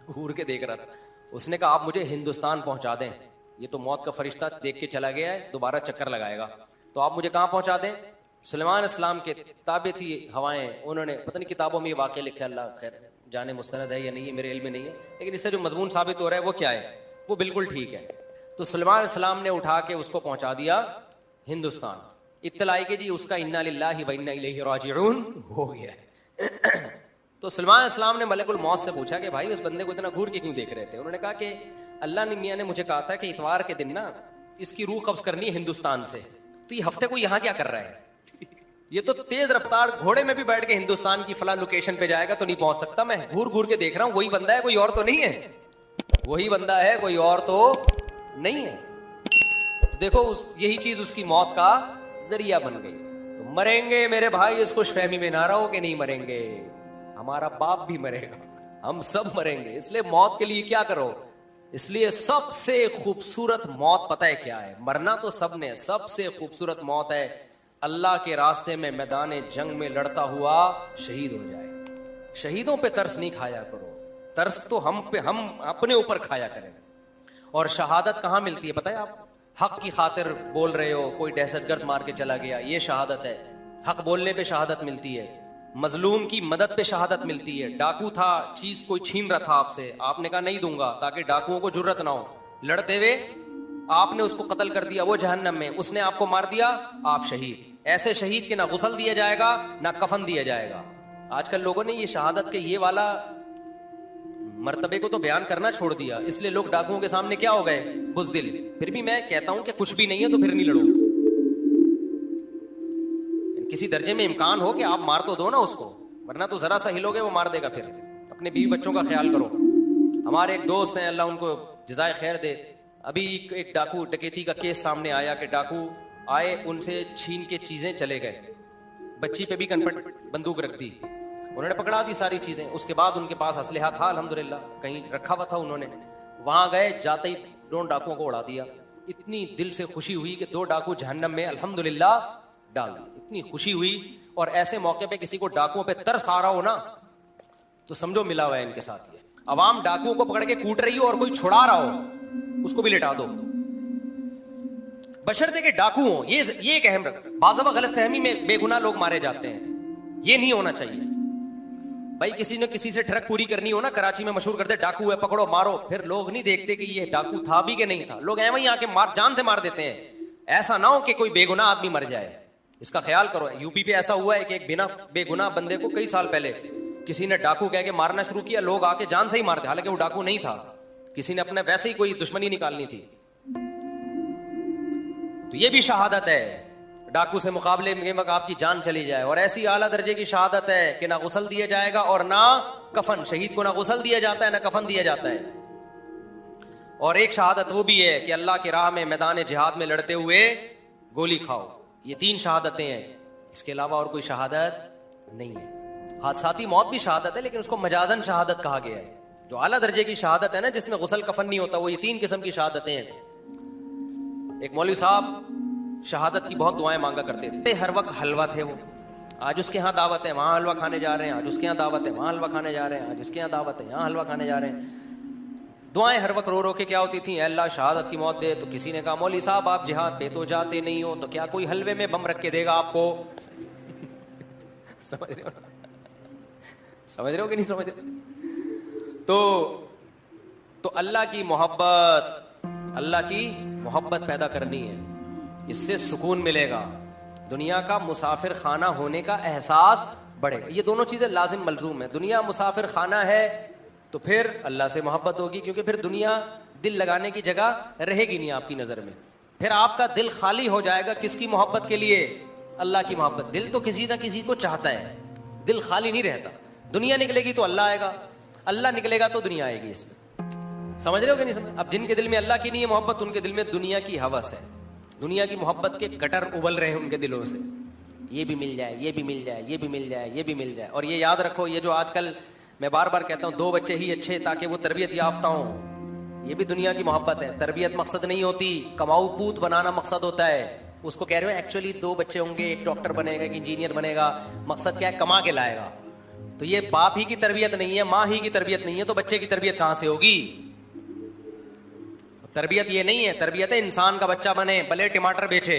Speaker 1: घूर के देख रहा था। उसने कहा आप मुझे हिंदुस्तान पहुंचा दें, ये तो मौत का फरिश्ता देख के चला गया है, दोबारा चक्कर लगाएगा, तो आप मुझे कहाँ पहुंचा दें? सुलेमान अलैहिस्सलाम के ताबे थी हवाएं, उन्होंने पता नहीं किताबों में ये वाक़या लिखा है, अल्लाह खैर जाने मुस्तनद है या नहीं है, मेरे इल्म में नहीं है, लेकिन इससे जो मजमून साबित हो रहा है वो क्या है, वो बिल्कुल ठीक है। तो सुलेमान अलैहिस्सलाम ने उठा के उसको पहुंचा दिया हिंदुस्तान। इत्तला आई कि जी उसका इन्ना लिल्लाहि व इन्ना इलैहि राजिऊन हो गया है। तो सुलेमान अलैहिस्सलाम ने मलकुल मौत से पूछा कि भाई उस बंदे को इतना घूर के क्यों देख रहे थे? उन्होंने कहा कि अल्लाह ने मियाँ ने मुझे कहा था कि इतवार के दिन ना इसकी रूह कब्ज करनी है हिंदुस्तान से, तो ये हफ्ते को यहाँ क्या कर रहा है? ये तो तेज रफ्तार घोड़े में भी बैठ के हिंदुस्तान की फला लोकेशन पे जाएगा तो नहीं पहुंच सकता, मैं घूर घूर के देख रहा हूं, वही बंदा है कोई और तो नहीं है, वही बंदा है कोई और तो नहीं है। देखो यही चीज उसकी मौत का जरिया बन गई। तो मरेंगे मेरे भाई, इस खुशफहमी में ना रहो कि नहीं मरेंगे, हमारा बाप भी मरेगा, हम सब मरेंगे, इसलिए मौत के लिए क्या करो? इसलिए सबसे खूबसूरत मौत पता है क्या है? मरना तो सबने, सबसे खूबसूरत मौत है अल्लाह के रास्ते में मैदान जंग में लड़ता हुआ शहीद हो जाए। शहीदों पे तरस नहीं खाया करो, तरस तो हम पे, हम अपने ऊपर खाया करें। और शहादत कहाँ मिलती है पता है आप? हक की खातिर बोल रहे हो, कोई दहशतगर्द मार के चला गया, ये शहादत है। हक बोलने पे शहादत मिलती है, मजलूम की मदद पे शहादत मिलती है। डाकू था, चीज कोई छीन रहा था आपसे, आपने कहा नहीं दूंगा ताकि डाकुओं को जुर्रत ना हो, लड़ते हुए आपने उसको कत्ल कर दिया, वो जहन्नम में, उसने आपको मार दिया, आप शहीद। ऐसे शहीद के ना गुसल दिया जाएगा ना कफन दिया जाएगा। आजकल लोगों ने ये शहादत के ये वाला मर्तबे को तो बयान करना छोड़ दिया, इसलिए लोग डाकुओं के सामने क्या हो गए? बुज़दिल। फिर भी मैं कहता हूं कि कुछ भी नहीं है तो फिर नहीं लड़ो। किसी दर्जे में इम्कान हो कि आप मार तो दो ना उसको, वरना तो जरा सा हिलोगे वो मार देगा। फिर अपने बीवी बच्चों का ख्याल करो। हमारे एक दोस्त हैं, अल्लाह उनको जज़ाए खैर दे, अभी एक डाकू डकैती का केस सामने आया कि डाकू आए, उनसे छीन के चीजें चले गए, बच्ची पे भी कनपट बंदूक रख दी, उन्होंने पकड़ा दी सारी चीजें। उसके बाद उनके पास असलहा था अल्हम्दुलिल्लाह, कहीं रखा हुआ था उन्होंने। वहां गए, जाते ही 2 डाकुओं को उड़ा दिया। इतनी दिल से खुशी हुई कि 2 डाकू जहन्नम में अल्हम्दुलिल्लाह डाल दिए। इतनी खुशी हुई। और ऐसे मौके पे किसी को डाकुओं पे तरस आ रहा हो ना, तो समझो मिला हुआ है इनके साथ। ये अवाम डाकुओं को पकड़ के कूट रही हो और कोई छुड़ा रहा हो, उसको भी लिटा दो, बशर्ते के डाकू हो। ये एक अहम बाज़ गलत फहमी में बेगुनाह लोग मारे जाते हैं, ये नहीं होना चाहिए भाई। किसी ने किसी से ठरक पूरी करनी हो ना, कराची में मशहूर करते डाकू है, पकड़ो मारो। फिर लोग नहीं देखते कि ये डाकू था भी कि नहीं था, लोग ऐਵੇਂ ही आके जान से मार देते हैं। ऐसा ना हो कि कोई बेगुनाह आदमी मर जाए, इसका ख्याल करो। यूपी पे ऐसा हुआ है कि एक बिना बेगुनाह बंदे को कई साल पहले किसी ने डाकू कह के मारना शुरू किया, लोग आके जान से ही मारते, हालांकि वो डाकू नहीं था, किसी ने अपने वैसे ही कोई दुश्मनी निकालनी थी। तो ये भी शहादत है, डाकू से मुकाबले में आपकी जान चली जाए। और ऐसी आला दर्जे की शहादत है कि ना गुसल दिया जाएगा और ना कफन। शहीद को ना गुसल दिया जाता है ना कफन दिया जाता है। और एक शहादत वो भी है कि अल्लाह की राह में मैदान जिहाद में लड़ते हुए गोली खाओ। ये 3 शहादतें हैं, इसके अलावा और कोई शहादत नहीं है। हादसाती मौत भी शहादत है, लेकिन उसको मजाजन शहादत कहा गया है। जो आला दर्जे की शहादत है ना, जिसमें गुसल कफन नहीं होता, वो ये 3 किस्म की शहादतें हैं। एक मौलवी साहब शहादत की बहुत दुआएं मांगा करते थे, हर वक्त हलवा थे वो। आज उसके यहाँ दावत है, वहां हलवा खाने जा रहे हैं, आज उसके यहाँ दावत है, वहां हलवा खाने जा रहे हैं, आज इसके यहाँ दावत है, यहाँ हलवा खाने जा रहे हैं। दुआएं हर वक्त रो रो के क्या होती थी, अल्लाह शहादत की मौत दे। तो किसी ने कहा मौलवी साहब आप जिहाद पे तो जाते नहीं हो, तो क्या कोई हलवे में बम रख के देगा आपको? समझ रहे हो, समझ रहे हो कि नहीं समझ रहे? तो अल्लाह की मोहब्बत पैदा करनी है, इससे सुकून मिलेगा, दुनिया का मुसाफिर खाना होने का एहसास बढ़ेगा। ये दोनों चीजें लाजिम मलजूम है। दुनिया मुसाफिर खाना है तो फिर अल्लाह से मोहब्बत होगी, क्योंकि फिर दुनिया दिल लगाने की जगह रहेगी नहीं आपकी नजर में। फिर आपका दिल खाली हो जाएगा किसकी मोहब्बत के लिए? अल्लाह की मोहब्बत। दिल तो किसी ना किसी को चाहता है, दिल खाली नहीं रहता। दुनिया निकलेगी तो अल्लाह आएगा, अल्लाह निकलेगा तो दुनिया आएगी। इसमें समझ रहे हो कि नहीं समझ? अब जिनके दिल में अल्लाह की नहीं है मोहब्बत, उनके दिल में दुनिया की हवस है, दुनिया की मोहब्बत के गटर उबल रहे हैं उनके दिलों से। ये भी मिल जाए, ये भी मिल जाए, ये भी मिल जाए, ये भी मिल जाए। और ये याद रखो, ये जो आजकल मैं बार बार कहता हूँ 2 बच्चे ही अच्छे ताकि वो तरबियत याफ्ता हो, ये भी दुनिया की मोहब्बत है। तरबियत मकसद नहीं होती, कमाऊ पूत बनाना मकसद होता है। उसको कह रहे हो एक्चुअली 2 बच्चे होंगे, एक डॉक्टर बनेगा, एक इंजीनियर बनेगा, मकसद क्या है? कमा के लाएगा। तो ये बाप ही की तरबियत नहीं है, माँ ही की तरबियत नहीं है, तो बच्चे की तरबियत कहां से होगी? तरबियत ये नहीं है। तरबियत है इंसान का बच्चा बने, भले टमाटर बेचे,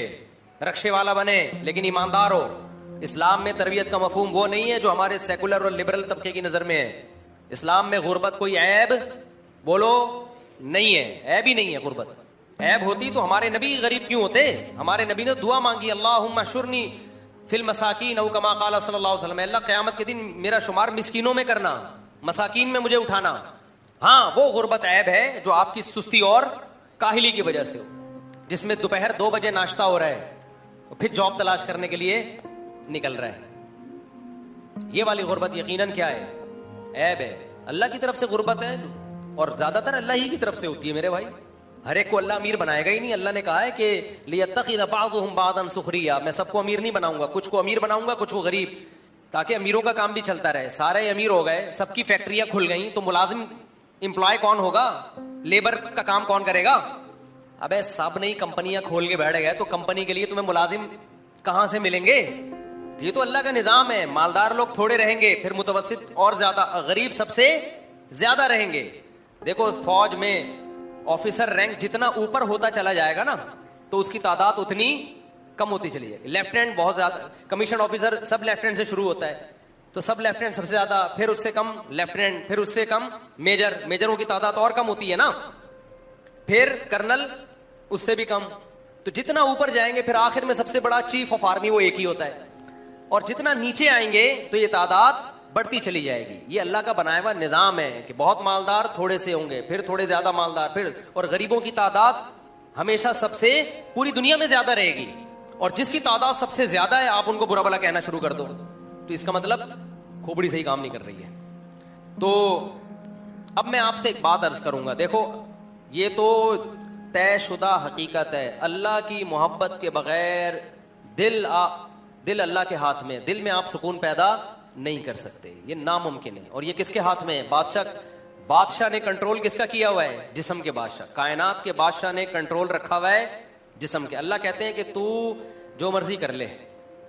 Speaker 1: रक्शे वाला बने, लेकिन ईमानदार हो। इस्लाम में तरबियत का मफहूम वो नहीं है जो हमारे सेकुलर और लिबरल तबके की नजर में है। इस्लाम में गुर्बत कोई ऐब बोलो नहीं है, ऐब ही नहीं है गुर्बत। ऐब होती तो हमारे नबी गरीब क्यों होते? हमारे नबी ने दुआ मांगी, अल्लाहुम्मा शुरनी फिल मसाकीन औ कमा क़ाला सल्लल्लाहु अलैहि वसल्लम, अल्लाह क़यामत के दिन मेरा शुमार मिस्कीनों में करना, मसाकीन में मुझे उठाना। हाँ, वो गुर्बत ऐब है जो आपकी सुस्ती और काहिली की वजह से हो, जिसमें दोपहर 2 बजे नाश्ता हो रहा है, फिर जॉब तलाश करने के लिए निकल रहा है। ये वाली गुर्बत यकीनन क्या है? ऐब है। अल्लाह की तरफ से गुर्बत है, और ज्यादातर अल्लाह ही की तरफ से होती है मेरे भाई। हर एक को अल्लाह अमीर बनाएगा ही नहीं। अल्लाह ने कहा है कि लियत्तखिज़ बाज़ुहुम बाज़न सुखरिया, मैं सबको अमीर नहीं बनाऊंगा, कुछ को अमीर बनाऊंगा, कुछ को गरीब, ताकि अमीरों का काम भी चलता रहे। सारे अमीर हो गए, सबकी फैक्ट्रियां खुल गई, तो मुलाजिम एम्प्लॉय कौन होगा? लेबर का काम कौन करेगा? अबे सब नई कंपनियां खोल के बैठ गए, तो कंपनी के लिए तुम्हें मुलाजिम कहां से मिलेंगे? ये तो अल्लाह का निजाम है। मालदार लोग थोड़े रहेंगे, फिर मुतवस्सित और ज्यादा, गरीब सबसे ज्यादा रहेंगे। देखो फौज में ऑफिसर रैंक जितना ऊपर होता चला जाएगा ना, तो उसकी तादाद उतनी कम होती चली जाएगी। लेफ्टिनेंट बहुत ज्यादा, कमीशन ऑफिसर सब लेफ्टिनेंट से शुरू होता है, तो सब लेफ्टिनेंट सबसे ज्यादा, फिर उससे कम लेफ्टिनेंट, फिर उससे कम मेजर, मेजरों की तादाद और कम होती है ना, फिर कर्नल उससे भी कम। तो जितना ऊपर जाएंगे फिर आखिर में सबसे बड़ा चीफ ऑफ आर्मी वो एक ही होता है, और जितना नीचे आएंगे तो ये तादाद बढ़ती चली जाएगी। ये अल्लाह का बनाया हुआ निजाम है कि बहुत मालदार थोड़े से होंगे, फिर थोड़े ज्यादा मालदार, फिर, और गरीबों की तादाद हमेशा सबसे पूरी दुनिया में ज्यादा रहेगी। और जिसकी तादाद सबसे ज्यादा है आप उनको बुरा भला कहना शुरू कर दो, तो इसका मतलब खोपड़ी सही काम नहीं कर रही है। तो अब मैं आपसे एक बात अर्ज करूंगा। देखो ये तो तयशुदा हकीकत है, अल्लाह की मोहब्बत के बगैर दिल अल्लाह के हाथ में, दिल में आप सुकून पैदा नहीं कर सकते, ये नामुमकिन है। और ये किसके हाथ में है? बादशाह ने कंट्रोल किसका किया हुआ है? जिस्म के बादशाह, कायनात के बादशाह ने कंट्रोल रखा हुआ है जिस्म के। अल्लाह कहते हैं कि तू जो मर्जी कर ले,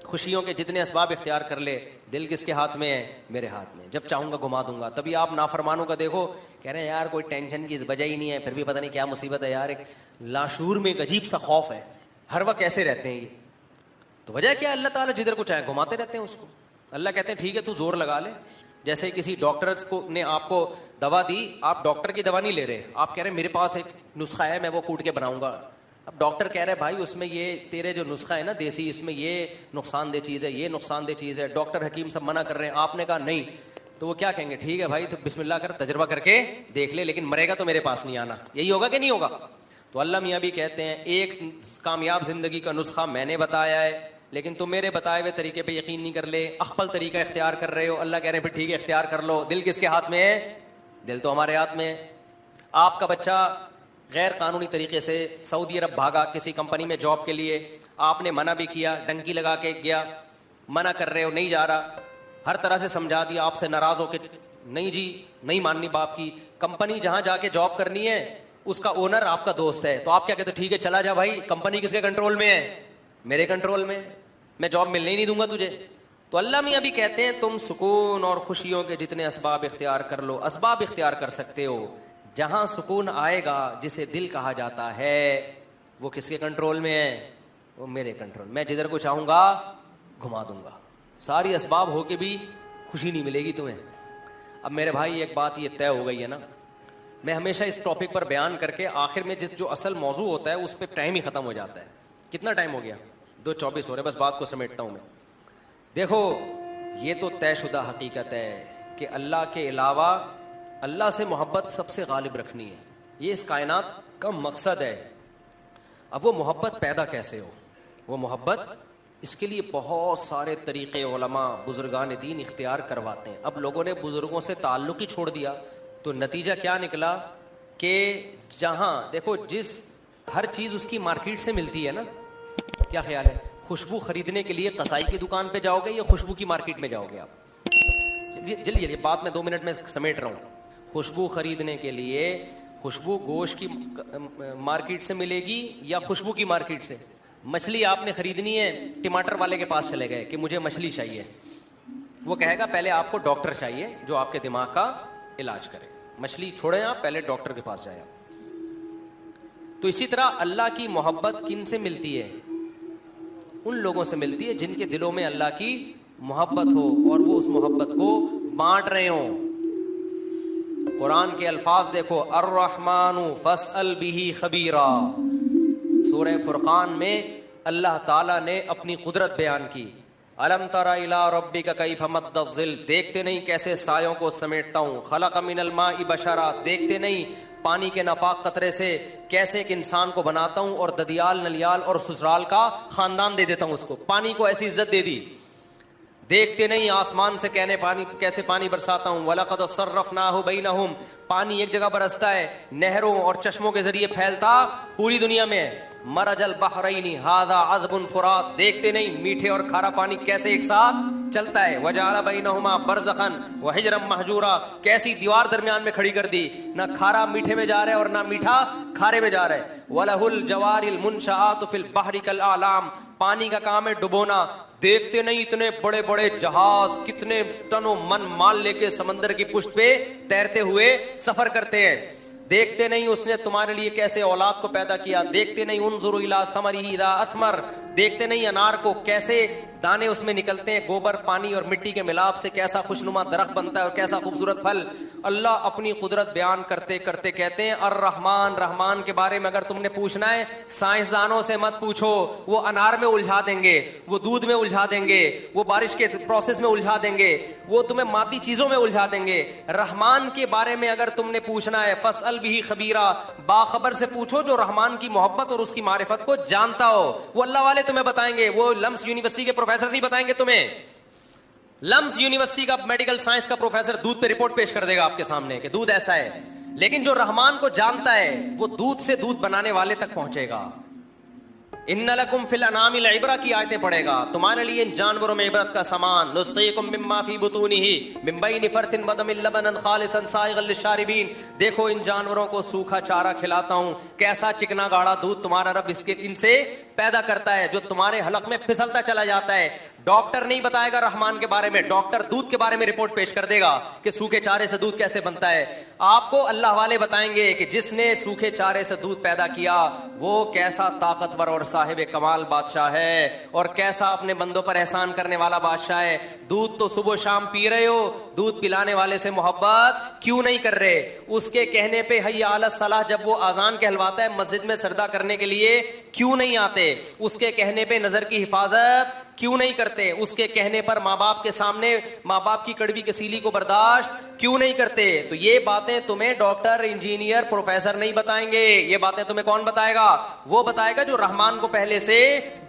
Speaker 1: खुशियों के जितने असबाब इख्तियार कर ले, दिल किसके हाथ में है? मेरे हाथ में, जब चाहूंगा घुमा दूंगा। तभी आप नाफरमानों का देखो, कह रहे हैं यार कोई टेंशन की वजह ही नहीं है, फिर भी पता नहीं क्या मुसीबत है यार, एक लाशूर में एक अजीब सा खौफ है, हर वक्त ऐसे रहते हैं ये। तो वजह क्या? अल्लाह ताला जिधर को चाहे घुमाते रहते हैं उसको। अल्लाह कहते हैं ठीक है तू जोर लगा ले। जैसे किसी डॉक्टर को ने आपको दवा दी, आप डॉक्टर की दवा नहीं ले रहे, आप कह रहे हैं मेरे पास एक नुस्खा है, मैं वो कूट के बनाऊंगा। अब डॉक्टर कह रहे हैं भाई उसमें ये तेरे जो नुस्खा है ना देसी, इसमें ये नुकसानदेह चीज़ है, ये नुकसानदेह चीज़ है, डॉक्टर हकीम सब मना कर रहे हैं, आपने कहा नहीं, तो वो क्या कहेंगे? ठीक है भाई तो बिस्मिल्लाह कर, तजर्बा करके देख ले, लेकिन मरेगा तो मेरे पास नहीं आना। यही होगा कि नहीं होगा? तो अल्लाह मियाँ भी कहते हैं एक कामयाब जिंदगी का नुस्खा मैंने बताया है, लेकिन तुम मेरे बताए हुए तरीके पे यकीन नहीं कर ले, अख्फल तरीका इख्तियार कर रहे हो। अल्लाह कह रहे हैं फिर ठीक है इख्तियार कर लो। दिल किसके हाथ में है? दिल तो हमारे हाथ में है। आपका बच्चा गैर कानूनी तरीके से सऊदी अरब भागा किसी कंपनी में जॉब के लिए, आपने मना भी किया, डंकी लगा के गया, मना कर रहे हो, नहीं जा रहा, हर तरह से समझा दिया, आपसे नाराज हो के नहीं जी नहीं माननी बाप की। कंपनी जहां जाके जॉब करनी है उसका ओनर आपका दोस्त है, तो आप क्या कहते? ठीक है चला जा भाई, कंपनी किसके कंट्रोल में है? मेरे कंट्रोल में, मैं जॉब मिलने ही नहीं दूंगा तुझे। तो अल्लाह मियाँ भी कहते हैं तुम सुकून और खुशियों के जितने असबाब इख्तियार कर लो, असबाब इख्तियार कर सकते हो। जहां सुकून आएगा, जिसे दिल कहा जाता है, वो किसके कंट्रोल में है? वो मेरे कंट्रोल। मैं जिधर को चाहूंगा घुमा दूंगा। सारी असबाब होके भी खुशी नहीं मिलेगी तुम्हें। अब मेरे भाई एक बात ये तय हो गई है ना, मैं हमेशा इस टॉपिक पर बयान करके आखिर में जो असल मौजू होता है उस पर टाइम ही खत्म हो जाता है। कितना टाइम हो गया? 2:24 हो रहे, बस बात को समेटता हूं मैं। देखो ये तो तयशुदा हकीकत है कि अल्लाह के अलावा अल्लाह से मोहब्बत सबसे गालिब रखनी है, ये इस कायनात का मकसद है। अब वो मोहब्बत पैदा कैसे हो? वो मोहब्बत, इसके लिए बहुत सारे तरीक़े उलमा बुजुर्गान दीन इख्तियार करवाते हैं। अब लोगों ने बुजुर्गों से ताल्लुक़ ही छोड़ दिया, तो नतीजा क्या निकला कि जहाँ देखो जिस हर चीज़ उसकी मार्केट से मिलती है ना, क्या ख्याल है? खुशबू खरीदने के लिए कसाई की दुकान पे जाओगे या खुशबू की मार्केट में जाओगे? आप जल्दी जल्दी, बात में 2 मिनट में समेट रहा हूँ। खुशबू खरीदने के लिए खुशबू गोश्त की मार्केट से मिलेगी या खुशबू की मार्केट से? मछली आपने खरीदनी है, टमाटर वाले के पास चले गए कि मुझे मछली चाहिए, वो कहेगा पहले आपको डॉक्टर चाहिए जो आपके दिमाग का इलाज करे। मछली छोड़ें आप, पहले डॉक्टर के पास जाए। तो इसी तरह अल्लाह की मोहब्बत किन से मिलती है? उन लोगों से मिलती है जिनके दिलों में अल्लाह की मोहब्बत हो और वो उस मोहब्बत को बांट रहे हो। कुरान के अल्फाज देखो, अर्रहमानु फस्अल बिही खबीरा। सूरह फुरकान में अल्लाह ताला ने अपनी कुदरत बयान की। अलम तरा इला रब्बिका कैफ मद्दज़िल, देखते नहीं कैसे सायों को समेटता हूँ। खलक़ मिनल माई बशरा, देखते नहीं पानी के नापाक कतरे से कैसे एक इंसान को बनाता हूँ और ददियाल नलियाल और ससुराल का खानदान दे देता हूँ उसको। पानी को ऐसी इज्जत दे दी। देखते नहीं आसमान से कैसे पानी बरसाता हूँ। वलक़द सर्रफ़नाहु बैनहुम, पानी एक जगह बरसता है, नहरों और चश्मों के जरिए फैलता पूरी दुनिया में। मरजल बहरैनी हाज़ा अज़बुन फुरात, देखते नहीं मीठे और खारा पानी कैसे एक साथ चलता है। वजअल बैनहुमा बरज़खन व हिजरम महजूरा, कैसी दीवार दरमियान में खड़ी कर दी, ना खारा मीठे में जा रहा है और ना मीठा खारे में जा रहा है। वलहुल जवारिल मुनशाआतु फिल बहरि कल आलाम, पानी का काम है डुबोना। देखते नहीं इतने बड़े बड़े जहाज कितने टनों मन माल लेके समंदर की पुष्ट पे तैरते हुए सफर करते हैं। देखते नहीं उसने तुम्हारे लिए कैसे औलाद को पैदा किया। देखते नहीं उन्जुरु इला समरिही इज़ा असमर, देखते नहीं अनार को कैसे दाने उसमें निकलते हैं, गोबर पानी और मिट्टी के मिलाप से कैसा खुशनुमा दरख्त बनता है और कैसा खूबसूरत फल। अल्लाह अपनी कुदरत बयान करते करते कहते हैं अर्रहमान, रहमान के बारे में अगर तुमने पूछना है साइंसदानों से मत पूछो, वो अनार में उलझा देंगे, वो दूध में उलझा देंगे, वो बारिश के प्रोसेस में उलझा देंगे, वो तुम्हें मादी चीजों में उलझा देंगे। रहमान के बारे में अगर तुमने पूछना है फस्अल बिही खबीरा, बाखबर से पूछो जो रहमान की मोहब्बत और उसकी मारिफत को जानता हो। वो अल्लाह वाले तुम्हें बताएंगे, वो लम्स यूनिवर्सिटी के प्रोफेसर नहीं बताएंगे तुम्हें। लम्स यूनिवर्सिटी का मेडिकल साइंस का प्रोफेसर दूध पे रिपोर्ट पेश कर देगा आपके सामने कि दूध ऐसा है, लेकिन जो रहमान को जानता है वो दूध से दूध बनाने वाले तक पहुंचेगा। इन्ना लकुम फिल अनामिल इबरा की आयतें पढ़ेगा, तुम्हारे लिए इन जानवरों में इबरत का सामान। नुस्कीकुम मिम्मा फी बुतूनिही मिन बैनि फरथिन व दमिन लबनन खालिसन साइगल लिशारिबीन। देखो इन जानवरों को सूखा चारा खिलाता हूं, कैसा चिकना गाढ़ा दूध तुम्हारा रब इसके इनसे पैदा करता है, जो तुम्हारे हलक में फिसलता चला जाता है। डॉक्टर नहीं बताएगा रहमान के बारे में, डॉक्टर दूध के बारे में रिपोर्ट पेश कर देगा कि सूखे चारे से दूध कैसे बनता है। आपको अल्लाह वाले बताएंगे कि जिसने सूखे चारे से दूध पैदा किया वो कैसा ताकतवर और साहिब कमाल बादशाह है, और कैसा अपने बंदों पर एहसान करने वाला बादशाह है। दूध तो सुबह शाम पी रहे हो, दूध पिलाने वाले से मोहब्बत क्यों नहीं कर रहे? उसके कहने पे हय्या अला सलाह जब वो आजान कहलवाता है मस्जिद में सरदा करने के लिए क्यों नहीं आते? उसके कहने पे नजर की हिफाजत क्यों नहीं करते? उसके कहने पर माँ बाप के सामने माँ बाप की कड़वी कसीली को बर्दाश्त क्यों नहीं करते? तो ये बातें तुम्हें डॉक्टर, इंजीनियर, प्रोफेसर नहीं बताएंगे। ये बातें तुम्हें कौन बताएगा? वो बताएगा जो रहमान को पहले से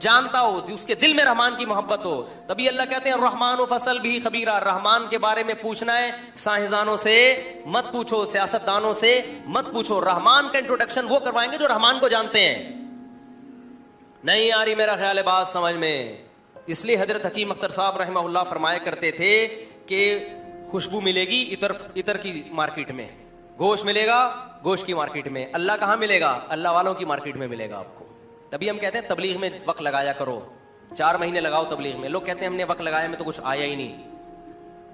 Speaker 1: जानता हो, जो उसके दिल में रहमान की मोहब्बत हो। तभी अल्लाह कहते हैं रहमान फसल भी खबीरा। रहमान के बारे में पूछना है साइंसदानों से मत पूछो, सियासतदानों से मत पूछो। रहमान का इंट्रोडक्शन वो करवाएंगे जो रहमान को जानते हैं। नहीं आ रही मेरा ख्याल है बात समझ में। इसलिए हजरत हकीम अख्तर साहब रहमहुल्लाह फरमाया करते थे कि खुशबू मिलेगी इतर की मार्केट में, गोश्त मिलेगा गोश्त की मार्केट में, अल्लाह कहाँ मिलेगा? अल्लाह वालों की मार्केट में मिलेगा आपको। तभी हम कहते हैं तबलीग में वक्त लगाया करो, 4 महीने लगाओ तबलीग में। लोग कहते हैं हमने वक्त लगाया में तो कुछ आया ही नहीं।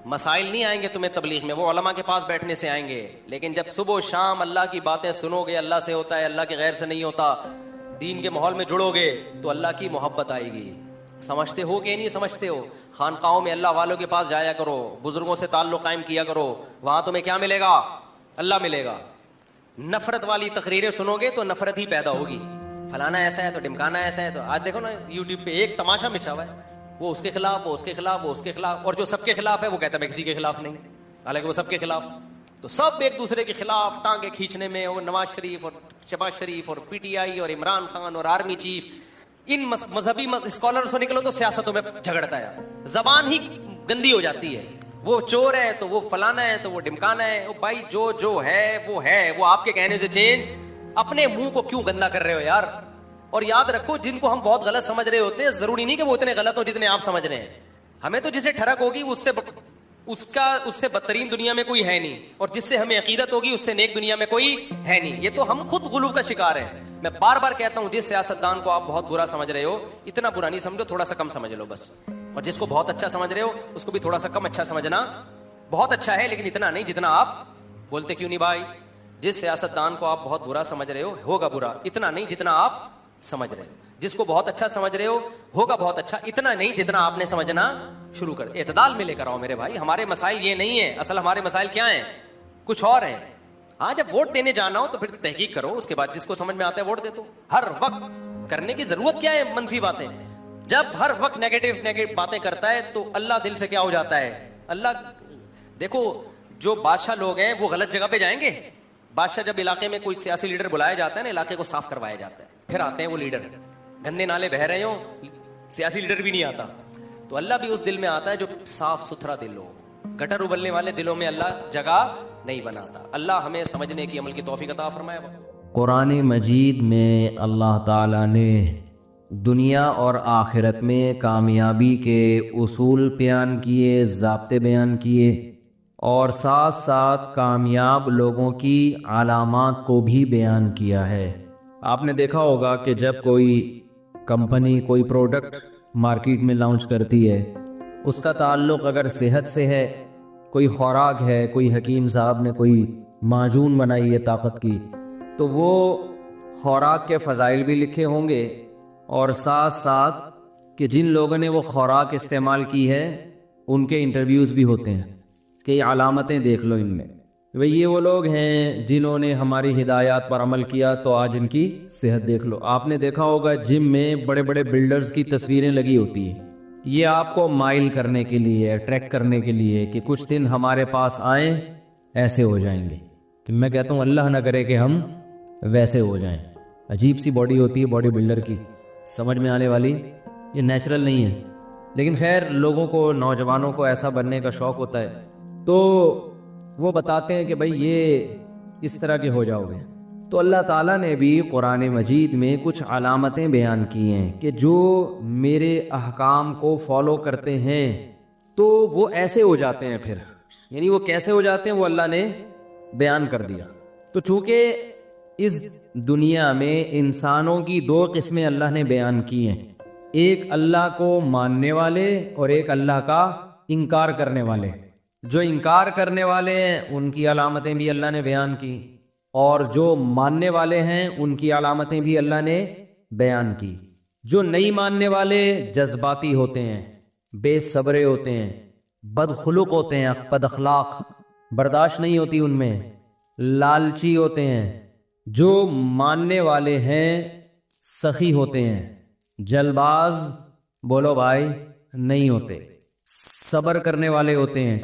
Speaker 1: मसाइल नहीं आएंगे तुम्हें तबलीग में, वो उलमा के पास बैठने से आएंगे। लेकिन जब सुबह शाम अल्लाह की बातें सुनोगे, अल्लाह से होता है, अल्लाह के गैर से नहीं होता, दीन के माहौल में जुड़ोगे तो अल्लाह की मोहब्बत आएगी। समझते हो कि नहीं समझते हो? खानकाहों में अल्लाह वालों के पास जाया करो, बुजुर्गों से ताल्लुक कायम किया करो, वहां तुम्हें क्या मिलेगा? अल्लाह मिलेगा। नफरत वाली तकरीरें सुनोगे तो नफरत ही पैदा होगी। फलाना ऐसा है तो ढिमकाना ऐसा है। तो आज देखो ना यूट्यूब पे एक तमाशा मिचा हुआ है, वो उसके खिलाफ, वो उसके खिलाफ, वो उसके खिलाफ, और जो सबके खिलाफ है वो कहता है मैं किसी के खिलाफ नहीं, हालांकि वो सबके खिलाफ। तो सब एक दूसरे के खिलाफ टांगे खींचने में, वो नवाज शरीफ और शहबाज शरीफ और पीटीआई और इमरान खान और आर्मी चीफ, इन मजहबी स्कॉलर से निकलो तो सियासतों में झगड़ता है। जबान ही गंदी हो जाती है। वो चोर है तो वो फलाना है तो वो ढिमकाना है। वो भाई जो है वो आपके कहने से चेंज। अपने मुंह को क्यों गंदा कर रहे हो यार? और याद रखो जिनको हम बहुत गलत समझ रहे होते हैं, जरूरी नहीं कि वो इतने गलत हो जितने आप समझ रहे हैं। हमें तो जिसे ठरक होगी उससे बदतरीन दुनिया में कोई है नहीं, और जिससे हमें अकीदत होगी उससे नेक दुनिया में कोई है नहीं। ये तो हम खुद गुलू का शिकार हैं। मैं बार बार कहता हूं जिस सियासतदान को आप बहुत बुरा समझ रहे हो, इतना बुरा नहीं समझो, थोड़ा सा कम समझ लो बस। और जिसको बहुत अच्छा समझ रहे हो उसको भी थोड़ा सा कम अच्छा समझना। बहुत अच्छा है लेकिन इतना नहीं जितना आप बोलते क्यों नहीं भाई? जिस सियासतदान को आप बहुत बुरा समझ रहे हो होगा बुरा, इतना नहीं जितना आप समझ रहे हो। जिसको बहुत अच्छा समझ रहे हो होगा बहुत अच्छा, इतना नहीं जितना आपने समझना शुरू कर। एतदाल में लेकर आओ मेरे भाई। हमारे मसाइल ये नहीं है, असल हमारे मसाइल क्या हैं? कुछ और हैं। हाँ, जब वोट देने जाना हो तो फिर तहकीक करो, उसके बाद जिसको समझ में आता है वोट दे दो। हर वक्त करने की जरूरत क्या है मनफी बातें? जब हर वक्त नेगेटिव बातें करता है तो अल्लाह दिल से क्या हो जाता है? अल्लाह देखो, जो बादशाह लोग हैं वो गलत जगह पे जाएंगे। बादशाह जब इलाके में कोई सियासी लीडर बुलाया जाता है ना, इलाके को साफ करवाया जाता है, फिर आते हैं वो लीडर। गंदे नाले बह रहे हो, सियासी लीडर भी नहीं आता, तो अल्लाह भी उस दिल में आता है जो साफ सुथरा दिल हो। गटर उबलने वाले दिलों में अल्लाह जगह नहीं बनाता। अल्लाह हमें समझने की, अमल की तौफीक अता फरमाए।
Speaker 2: कुरान मजीद में अल्लाह ताला ने दुनिया और आखिरत में कामयाबी के उसूल बयान किए, ज़ाब्ते बयान किए, और साथ साथ कामयाब लोगों की अलामात को भी बयान किया है। आपने देखा होगा कि जब कोई कंपनी कोई प्रोडक्ट मार्केट में लॉन्च करती है, उसका ताल्लुक़ अगर सेहत से है, कोई खुराक है, कोई हकीम साहब ने कोई माजून बनाई है ताकत की, तो वो खुराक के फ़ज़ाइल भी लिखे होंगे, और साथ साथ कि जिन लोगों ने वो खुराक इस्तेमाल की है उनके इंटरव्यूज़ भी होते हैं कि अलामतें देख लो इनमें, भाई ये वो लोग हैं जिन्होंने हमारी हिदायत पर अमल किया, तो आज इनकी सेहत देख लो। आपने देखा होगा जिम में बड़े बड़े बिल्डर्स की तस्वीरें लगी होती हैं, ये आपको माइल करने के लिए, अट्रैक्ट करने के लिए कि कुछ दिन हमारे पास आए ऐसे हो जाएंगे। तो मैं कहता हूँ अल्लाह ना करे कि हम वैसे हो जाएं। अजीब सी बॉडी होती है बॉडी बिल्डर की, समझ में आने वाली, ये नेचुरल नहीं है। लेकिन खैर लोगों को, नौजवानों को ऐसा बनने का शौक़ होता है, तो वो बताते हैं कि भाई ये इस तरह के हो जाओगे। तो अल्लाह ताला ने भी कुरान मजीद में कुछ अलामतें बयान की हैं कि जो मेरे अहकाम को फॉलो करते हैं तो वो ऐसे हो जाते हैं। फिर यानी वो कैसे हो जाते हैं वो अल्लाह ने बयान कर दिया। तो चूंकि इस दुनिया में इंसानों की दो किस्में अल्लाह ने बयान की हैं, एक अल्लाह को मानने वाले और एक अल्लाह का इनकार करने वाले। जो इनकार करने वाले हैं उनकी अलामतें भी अल्लाह ने बयान की, और जो मानने वाले हैं उनकी अलामतें भी अल्लाह ने बयान की। जो नहीं मानने वाले जज्बाती होते हैं, बेसब्रे होते हैं, बदखुलुक होते हैं, बदअखलाक, बर्दाश्त नहीं होती उनमें, लालची होते हैं। जो मानने वाले हैं सखी होते हैं, जलबाज बोलो भाई नहीं होते, सब्र करने वाले होते हैं,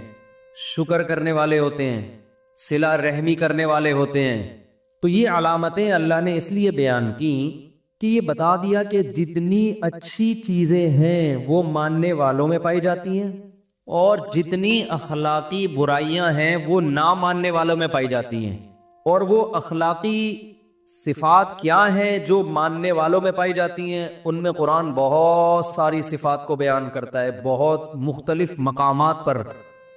Speaker 2: शुक्र करने वाले होते हैं, सिला रहमी करने वाले होते हैं। तो ये अलामतें अल्लाह ने इसलिए बयान की कि ये बता दिया कि जितनी अच्छी चीजें हैं वो मानने वालों में पाई जाती हैं, और जितनी अखलाकी बुराइयां हैं वो ना मानने वालों में पाई जाती हैं। और वो अखलाकी सिफात क्या हैं जो मानने वालों में पाई जाती हैं, उनमें कुरान बहुत सारी सिफात को बयान करता है, बहुत मुख्तलिफ मकामात पर।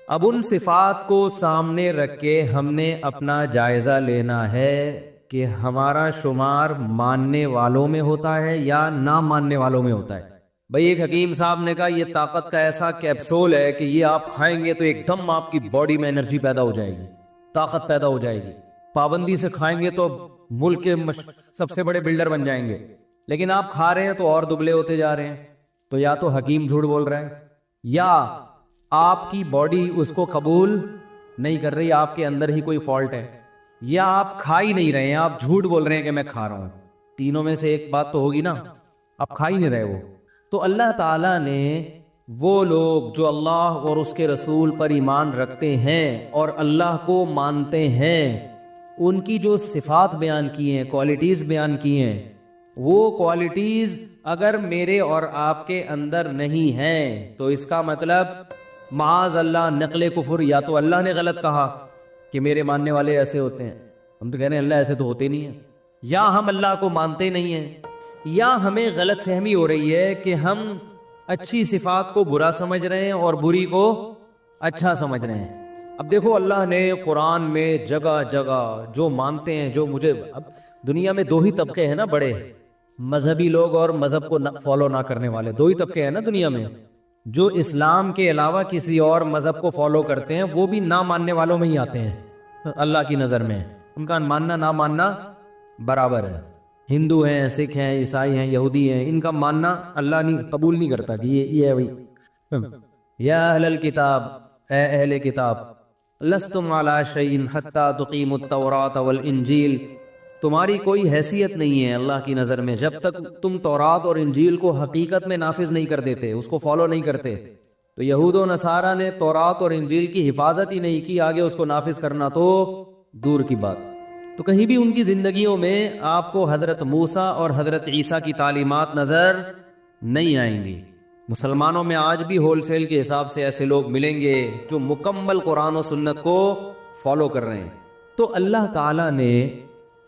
Speaker 2: अब उन सिफात को सामने रख के हमने अपना जायजा लेना है कि हमारा शुमार मानने वालों में होता है या ना मानने वालों में होता है। भाई एक हकीम साहब ने कहा ये ताकत का ऐसा कैप्सूल है कि ये आप खाएंगे तो एकदम आपकी बॉडी में एनर्जी पैदा हो जाएगी, ताकत पैदा हो जाएगी। पाबंदी से खाएंगे तो मुल्क के सबसे बड़े बिल्डर बन जाएंगे, लेकिन आप खा रहे हैं तो और दुबले होते जा रहे हैं। तो या तो हकीम झूठ बोल रहा है या आपकी बॉडी उसको कबूल नहीं कर रही, आपके अंदर ही कोई फॉल्ट है, या आप खा ही नहीं रहे हैं, आप झूठ बोल रहे हैं कि मैं खा रहा हूं। तीनों में से एक बात तो होगी ना, आप खा ही नहीं रहे वो। तो अल्लाह ताला ने वो लोग जो अल्लाह और उसके रसूल पर ईमान रखते हैं और अल्लाह को मानते हैं, उनकी जो सिफात बयान की हैं, क्वालिटीज बयान की हैं, वो क्वालिटीज अगर मेरे और आपके अंदर नहीं हैं तो इसका मतलब माज अल्लाह नकले कुफर, या तो अल्लाह ने गलत कहा कि मेरे मानने वाले ऐसे होते हैं, हम तो कह रहे हैं अल्लाह ऐसे तो होते नहीं है, या हम अल्लाह को मानते नहीं हैं, या हमें गलत फहमी हो रही है कि हम अच्छी सिफात को बुरा समझ रहे हैं और बुरी को अच्छा समझ रहे हैं। अब देखो अल्लाह ने कुरान में जगह जगह जो मानते हैं, जो मुझे, अब दुनिया में दो ही तबके हैं ना बड़े, मजहबी लोग और मजहब को फॉलो ना करने वाले, दो ही तबके हैं ना दुनिया में। जो इस्लाम के अलावा किसी और मजहब को फॉलो करते हैं वो भी ना मानने वालों में ही आते हैं अल्लाह की नज़र में। उनका मानना ना मानना बराबर है। हिंदू हैं, सिख हैं, ईसाई हैं, यहूदी हैं, इनका मानना अल्लाह नहीं कबूल नहीं करता कि ये है भाई। या अहलल किताब, ए अहले किताब, लस्तुम अला शैइन हत्ता तुकीमुत तौरात वल इंजील, तुम्हारी कोई हैसियत नहीं है अल्लाह की नज़र में जब तक तुम तौरात और इंजील को हकीकत में नाफिज नहीं कर देते, उसको फॉलो नहीं करते। तो यहूद और नसारा ने तौरात और इंजील की हिफाजत ही नहीं की, आगे उसको नाफिज करना तो दूर की बात। तो कहीं भी उनकी जिंदगियों में आपको हजरत मूसा और हजरत ईसा की तालीमात नजर नहीं आएंगी। मुसलमानों में आज भी होलसेल के हिसाब से ऐसे लोग मिलेंगे जो मुकम्मल कुरान और सुन्नत को फॉलो कर रहे हैं। तो अल्लाह ताला ने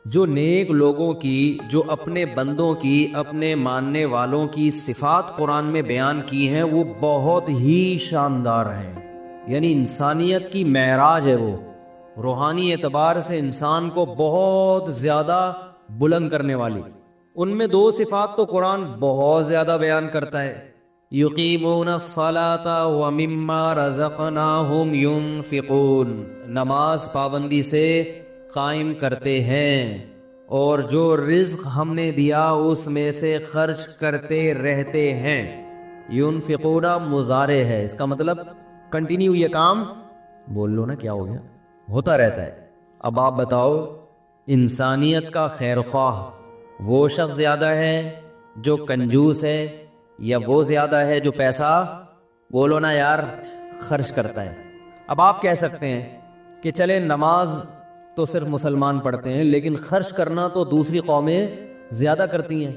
Speaker 2: जो नेक लोगों की, जो अपने बंदों की, अपने मानने वालों की सिफात कुरान में बयान की हैं वो बहुत ही शानदार हैं। यानी इंसानियत की महराज है वो, रूहानी एतबार से इंसान को बहुत ज्यादा बुलंद करने वाली। उनमें दो सिफात तो कुरान बहुत ज्यादा बयान करता है, युकीमून सलाता व मिम्मा रज़क़नाहुम युनफिकून, नमाज पाबंदी से कायम करते हैं और जो रिज्क हमने दिया उसमें से खर्च करते रहते हैं। युनफिकूना मुजारे है, इसका मतलब कंटिन्यू ये काम, बोल लो ना क्या हो गया, होता रहता है। अब आप बताओ इंसानियत का खैर ख्वाह वो शख्स ज्यादा है जो कंजूस है, या वो ज्यादा है जो पैसा, बोलो ना यार, खर्च करता है। अब आप कह सकते हैं कि चले नमाज तो सिर्फ मुसलमान पढ़ते हैं, लेकिन खर्च करना तो दूसरी कौमें ज्यादा करती हैं।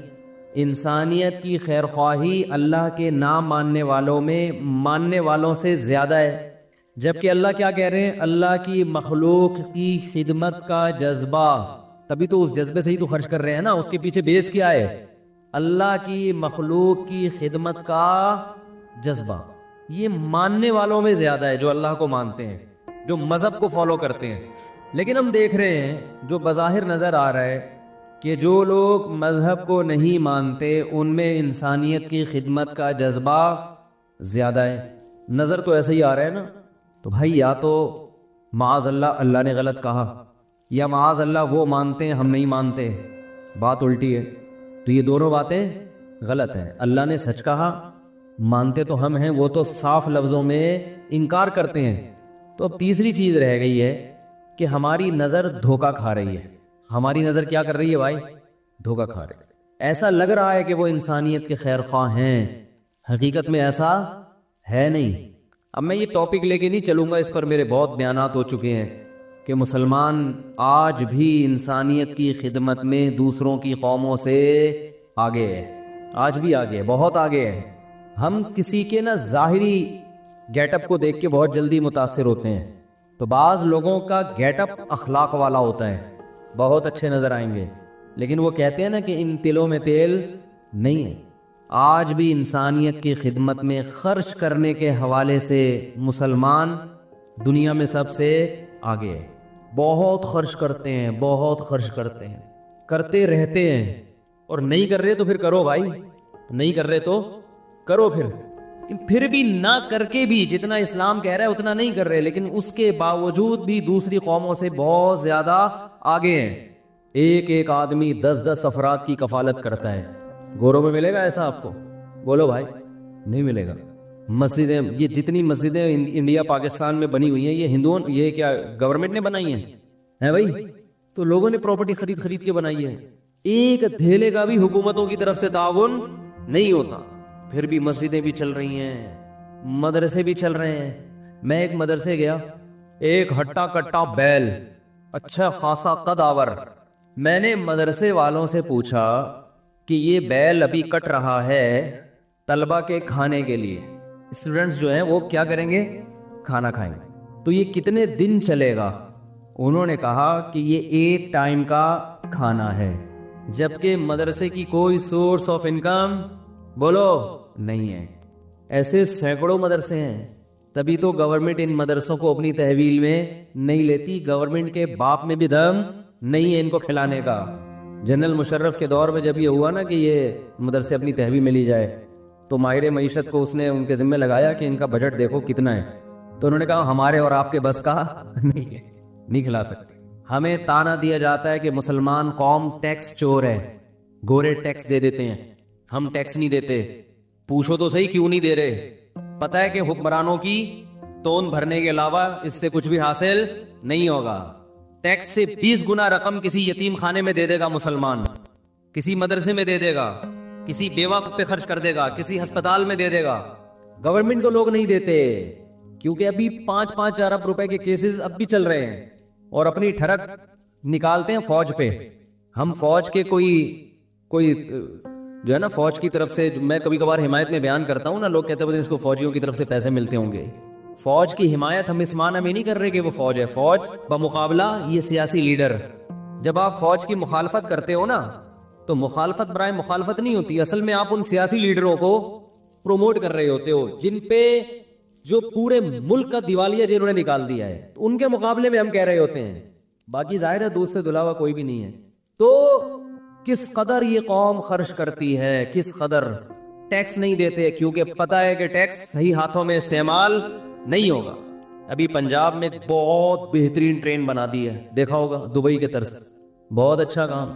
Speaker 2: इंसानियत की खैर ख्वाही अल्लाह के ना मानने वालों में मानने वालों से ज्यादा है। जबकि अल्लाह क्या कह रहे हैं, अल्लाह की मखलूक की खिदमत का जज्बा तभी तो उस जज्बे से ही तो खर्च कर रहे हैं ना। उसके पीछे बेस क्या है? अल्लाह की मखलूक की खिदमत का जज्बा। ये मानने वालों में ज्यादा है, जो अल्लाह को मानते हैं, जो मजहब को फॉलो करते हैं। लेकिन हम देख रहे हैं, जो बज़ाहिर नजर आ रहा है कि जो लोग मजहब को नहीं मानते उनमें इंसानियत की खिदमत का जज्बा ज्यादा है। नजर तो ऐसे ही आ रहा है ना। तो भाई या तो माज़ अल्लाह अल्लाह ने गलत कहा, या माज़ अल्लाह वो मानते हैं हम नहीं मानते, बात उल्टी है। तो ये दोनों बातें गलत हैं। अल्लाह ने सच कहा, मानते तो हम हैं, वो तो साफ लफ्जों में इनकार करते हैं। तो अब तीसरी चीज रह गई है कि हमारी नजर धोखा खा रही है। हमारी नजर क्या कर रही है भाई? धोखा खा रही है। ऐसा लग रहा है कि वो इंसानियत के खैर ख्वाह हैं, हकीकत में ऐसा है नहीं। अब मैं ये टॉपिक लेके नहीं चलूंगा, इस पर मेरे बहुत बयानात हो चुके हैं कि मुसलमान आज भी इंसानियत की खिदमत में दूसरों की कौमों से आगे है। आज भी आगे है, बहुत आगे है। हम किसी के ना ज़ाहिरी गेटअप को देख के बहुत जल्दी मुतासिर होते हैं। तो बाज़ लोगों का गेटअप अखलाक वाला होता है, बहुत अच्छे नज़र आएंगे, लेकिन वो कहते हैं ना कि इन तिलों में तेल नहीं है। आज भी इंसानियत की खिदमत में खर्च करने के हवाले से मुसलमान दुनिया में सबसे आगे है। बहुत खर्च करते हैं, बहुत खर्च करते हैं, करते रहते हैं। और नहीं कर रहे तो फिर करो भाई, नहीं कर रहे तो करो फिर भी ना करके भी जितना इस्लाम कह रहा है उतना नहीं कर रहे, लेकिन उसके बावजूद भी दूसरी कौमों से बहुत ज्यादा आगे हैं। एक एक आदमी 10-10 अफराद की कफालत करता है। गोरों में मिलेगा ऐसा आपको? बोलो भाई, नहीं मिलेगा। मस्जिदें, ये जितनी मस्जिदें इंडिया पाकिस्तान में बनी हुई हैं, ये हिंदुओं, ये क्या गवर्नमेंट ने बनाई है भाई? तो लोगों ने प्रॉपर्टी खरीद खरीद के बनाई है। एक धेले का भी हुकूमतों की तरफ से ताउन नहीं होता, फिर भी मस्जिदें भी चल रही हैं, मदरसे भी चल रहे हैं। मैं एक मदरसे गया, एक हट्टा कट्टा बैल, अच्छा खासा कदावर। मैंने मदरसे वालों से पूछा कि ये बैल अभी कट रहा है तलबा के खाने के लिए, स्टूडेंट्स जो हैं वो क्या करेंगे? खाना खाएंगे। तो ये कितने दिन चलेगा? उन्होंने कहा कि ये एक टाइम का खाना है, जबकि मदरसे की कोई सोर्स ऑफ इनकम बोलो नहीं है। ऐसे सैकड़ों मदरसे हैं, तभी तो गवर्नमेंट इन मदरसों को अपनी तहवील में नहीं लेती। गवर्नमेंट के बाप में भी दम नहीं है इनको खिलाने का। जनरल मुशर्रफ के दौर में जब ये हुआ ना कि ये मदरसे अपनी तहवील में ली जाए, तो माहिर मईशत को उसने उनके जिम्मे लगाया कि इनका बजट देखो कितना है। तो उन्होंने कहा हमारे और आपके बस का नहीं है, नहीं खिला सकते। हमें ताना दिया जाता है कि मुसलमान कौम टैक्स चोर है, गोरे टैक्स दे देते हैं, हम टैक्स नहीं देते। पूछो तो सही क्यों नहीं दे रहे? पता है कि हुक्मरानों की तोन भरने के अलावा इससे कुछ भी हासिल नहीं होगा। टैक्स से 20 गुना रकम किसी यतीम खाने में दे देगा मुसलमान, किसी मदरसे में दे देगा, किसी बेवा पे खर्च कर देगा, किसी अस्पताल में दे देगा। गवर्नमेंट को लोग नहीं देते क्योंकि अभी 5-5 अरब रुपए के केसेस अब भी चल रहे हैं और अपनी ठरक निकालते हैं फौज पे। हम फौज के कोई जो है ना, फौज की तरफ से, मैं कभी कभार हिमायत में बयान करता हूं ना, लोग कहते हैं इसको फौजियों की तरफ से पैसे मिलते होंगे। फौज की हिमायत हम इस माना में नहीं कर रहे कि वो फौज है। फौज बमुकाबला ये सियासी लीडर। जब आप फौज की मुखालफत करते हो ना, तो मुखालफत बराए मुखालफत नहीं होती, असल में आप उन सियासी लीडरों को प्रोमोट कर रहे होते हो जिन पे जो पूरे मुल्क का दिवालिया जिन्होंने निकाल दिया है, तो उनके मुकाबले में हम कह रहे होते हैं। बाकी जाहिर है दूध से धुलावा कोई भी नहीं है। तो किस कदर ये कौम खर्च करती है, किस कदर टैक्स नहीं देते, क्योंकि पता है कि टैक्स सही हाथों में इस्तेमाल नहीं होगा। अभी पंजाब में बहुत बेहतरीन ट्रेन बना दी है, देखा होगा, दुबई के तर्ज, बहुत अच्छा काम।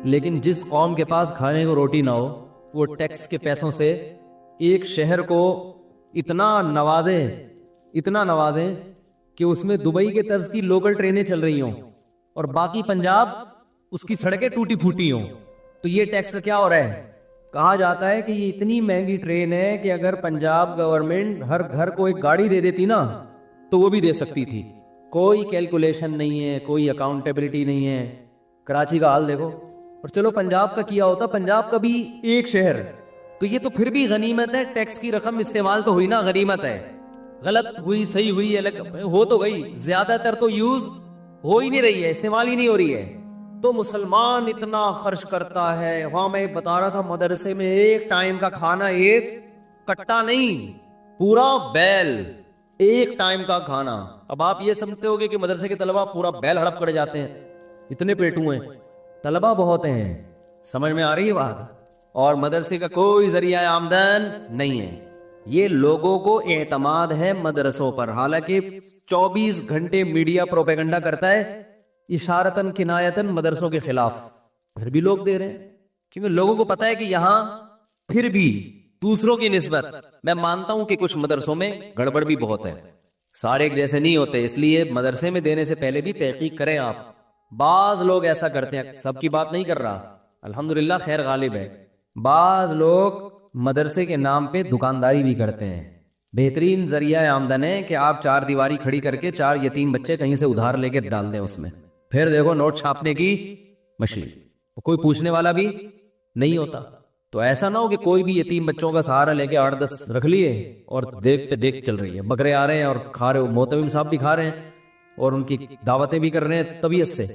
Speaker 2: लेकिन जिस कौम के पास खाने को रोटी ना हो, वो टैक्स के पैसों से एक शहर को इतना नवाजें कि उसमें दुबई के तर्ज की लोकल ट्रेनें चल रही हों और बाकी पंजाब उसकी सड़कें टूटी फूटी हों। तो ये टैक्स का क्या हो रहा है? कहा जाता है कि ये इतनी महंगी ट्रेन है कि अगर पंजाब गवर्नमेंट हर घर को एक गाड़ी दे देती ना, तो वो भी दे सकती थी। कोई कैलकुलेशन नहीं है, कोई अकाउंटेबिलिटी नहीं है। कराची का हाल देखो। और चलो पंजाब का किया होता, पंजाब का भी एक शहर, तो ये तो फिर भी गनीमत है। टैक्स की रकम इस्तेमाल तो हुई ना, गनीमत है। गलत हुई सही हुई अलग हो तो गई, ज्यादातर तो यूज हो ही नहीं रही है, इस्तेमाल ही नहीं हो रही है। तो मुसलमान इतना खर्च करता है। वहां मैं बता रहा था मदरसे में एक टाइम का खाना, एक कट्टा नहीं, पूरा बैल, एक टाइम का खाना। अब आप ये समझते होगे कि मदरसे के तलबा पूरा बैल हड़प कर जाते हैं, इतने पेटू हैं, तलबा बहुत हैं। समझ में आ रही है बात? और मदरसे का कोई जरिया आमदन नहीं है। ये लोगों को एतमाद है मदरसों पर, हालांकि 24 घंटे मीडिया प्रोपेगेंडा करता है इशारतन किनायतन मदरसों के खिलाफ, फिर भी लोग दे रहे हैं, क्योंकि लोगों को पता है कि यहां फिर भी दूसरों की निस्बत, मैं मानता हूं कि कुछ मदरसों में गड़बड़ भी बहुत है, सारे एक जैसे नहीं होते, इसलिए मदरसे में देने से पहले भी तहकीक करें आप। बाज लोग ऐसा करते हैं, सबकी बात नहीं कर रहा, अल्हम्दुलिल्लाह खैर गालिब है। बाज लोग मदरसे के नाम पे दुकानदारी भी करते हैं। बेहतरीन जरिया आमदन है कि आप चार दीवारी खड़ी करके 4 यतीम बच्चे कहीं से उधार लेके डाल दें उसमें, फिर देखो नोट छापने की मशीन, कोई पूछने वाला भी नहीं होता। तो ऐसा ना हो कि कोई भी यतीम बच्चों का सहारा लेके 8-10 रख लिए और देख पे देख चल रही है, बकरे आ रहे हैं और खा रहे हो, मोहतमिम साहब भी खा रहे हैं और उनकी दावतें भी कर रहे हैं तबीयत से।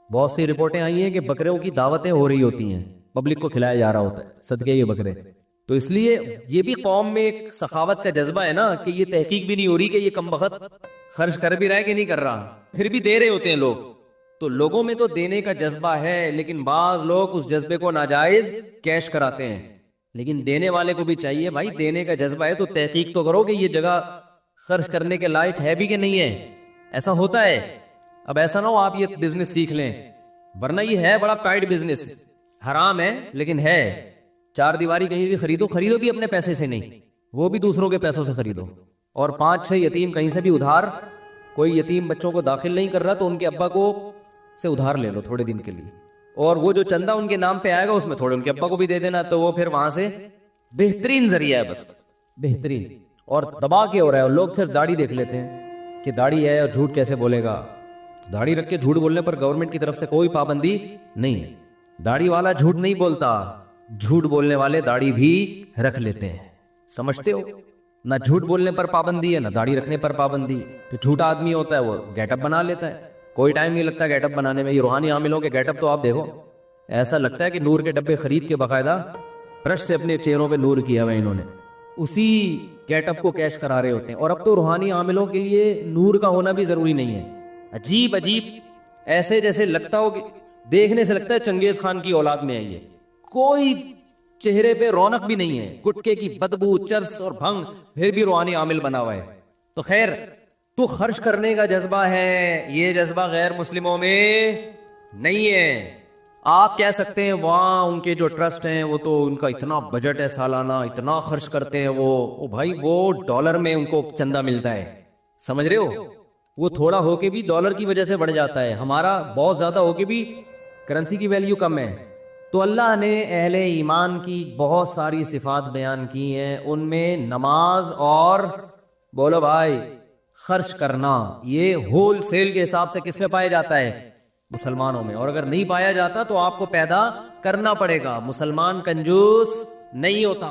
Speaker 2: बहुत सी रिपोर्टें आई हैं कि बकरों की दावतें हो रही होती हैं, पब्लिक को खिलाया जा रहा होता है सदके ये बकरे। तो इसलिए ये भी कौम में एक सखावत का जज्बा है ना, कि ये तहकीक भी नहीं हो रही कि ये कम वक्त खर्च कर भी रहा है कि नहीं कर रहा, फिर भी दे रहे होते हैं लोग। तो लोगों में तो देने का जज्बा है, लेकिन बाज लोग उस जज्बे को नाजायज कैश कराते हैं। लेकिन देने वाले को भी चाहिए भाई, देने का जज्बा है तो तहकीक तो करो कि ये जगह खर्च करने के लायक है भी कि नहीं है। ऐसा होता है। अब ऐसा ना हो आप ये बिजनेस सीख लें, वरना ये है बड़ा टाइट बिजनेस, हराम है लेकिन है। 4 दीवारी कहीं भी खरीदो, खरीदो भी अपने पैसे से नहीं, वो भी दूसरों के पैसों से खरीदो। और 5-6 यतीम कहीं से भी उधार, कोई यतीम बच्चों को दाखिल नहीं कर रहा तो उनके अब्बा को से उधार ले लो थोड़े दिन के लिए, और वो जो चंदा उनके नाम पे आएगा उसमें थोड़े उनके अब्बा को भी दे देना, तो वो फिर वहां से बेहतरीन जरिया है, बस बेहतरीन। और दबा के हो रहा है, लोग सिर्फ दाढ़ी देख लेते हैं कि दाढ़ी है और झूठ कैसे बोलेगा। तो दाढ़ी रख के झूठ बोलने पर गवर्नमेंट की तरफ से कोई पाबंदी नहीं है। दाढ़ी वाला झूठ नहीं बोलता, झूठ बोलने वाले दाढ़ी भी रख लेते हैं, समझते हो ना? झूठ बोलने पर पाबंदी है ना दाढ़ी रखने पर पाबंदी। तो झूठा आदमी होता है वो गेटअप बना लेता है, कोई टाइम नहीं लगता गेटअप बनाने में। ये रूहानी आमिलों के गेटअप तो आप देखो, ऐसा लगता है कि नूर के डब्बे खरीद के बाकायदा ब्रश से अपने चेहरों पे नूर किया हुआ इन्होंने, उसी गेटअप को कैश करा रहे होते हैं। और अब तो रूहानी आमिलों के लिए नूर का होना भी जरूरी नहीं है। अजीब अजीब ऐसे जैसे लगता हो कि देखने से लगता है चंगेज खान की औलाद में है ये, कोई चेहरे पे रौनक भी नहीं है, गुटके की बदबू, चर्स और भंग, फिर भी रूहानी आमिल बना हुआ है। तो खैर, तो खर्च करने का जज्बा है, ये जज्बा गैर मुस्लिमों में नहीं है। आप कह सकते हैं वहां उनके जो ट्रस्ट हैं वो तो उनका इतना बजट है सालाना, इतना खर्च करते हैं वो भाई, वो डॉलर में उनको चंदा मिलता है, समझ रहे हो? वो थोड़ा होके भी डॉलर की वजह से बढ़ जाता है, हमारा बहुत ज्यादा होके भी करेंसी की वैल्यू कम है। तो अल्लाह ने अहले ईमान की बहुत सारी सिफात बयान की हैं, उनमें नमाज और बोलो भाई खर्च करना, ये होल सेल के हिसाब से किस में पाया जाता है? मुसलमानों में। और अगर नहीं पाया जाता तो आपको पैदा करना पड़ेगा। मुसलमान कंजूस नहीं होता।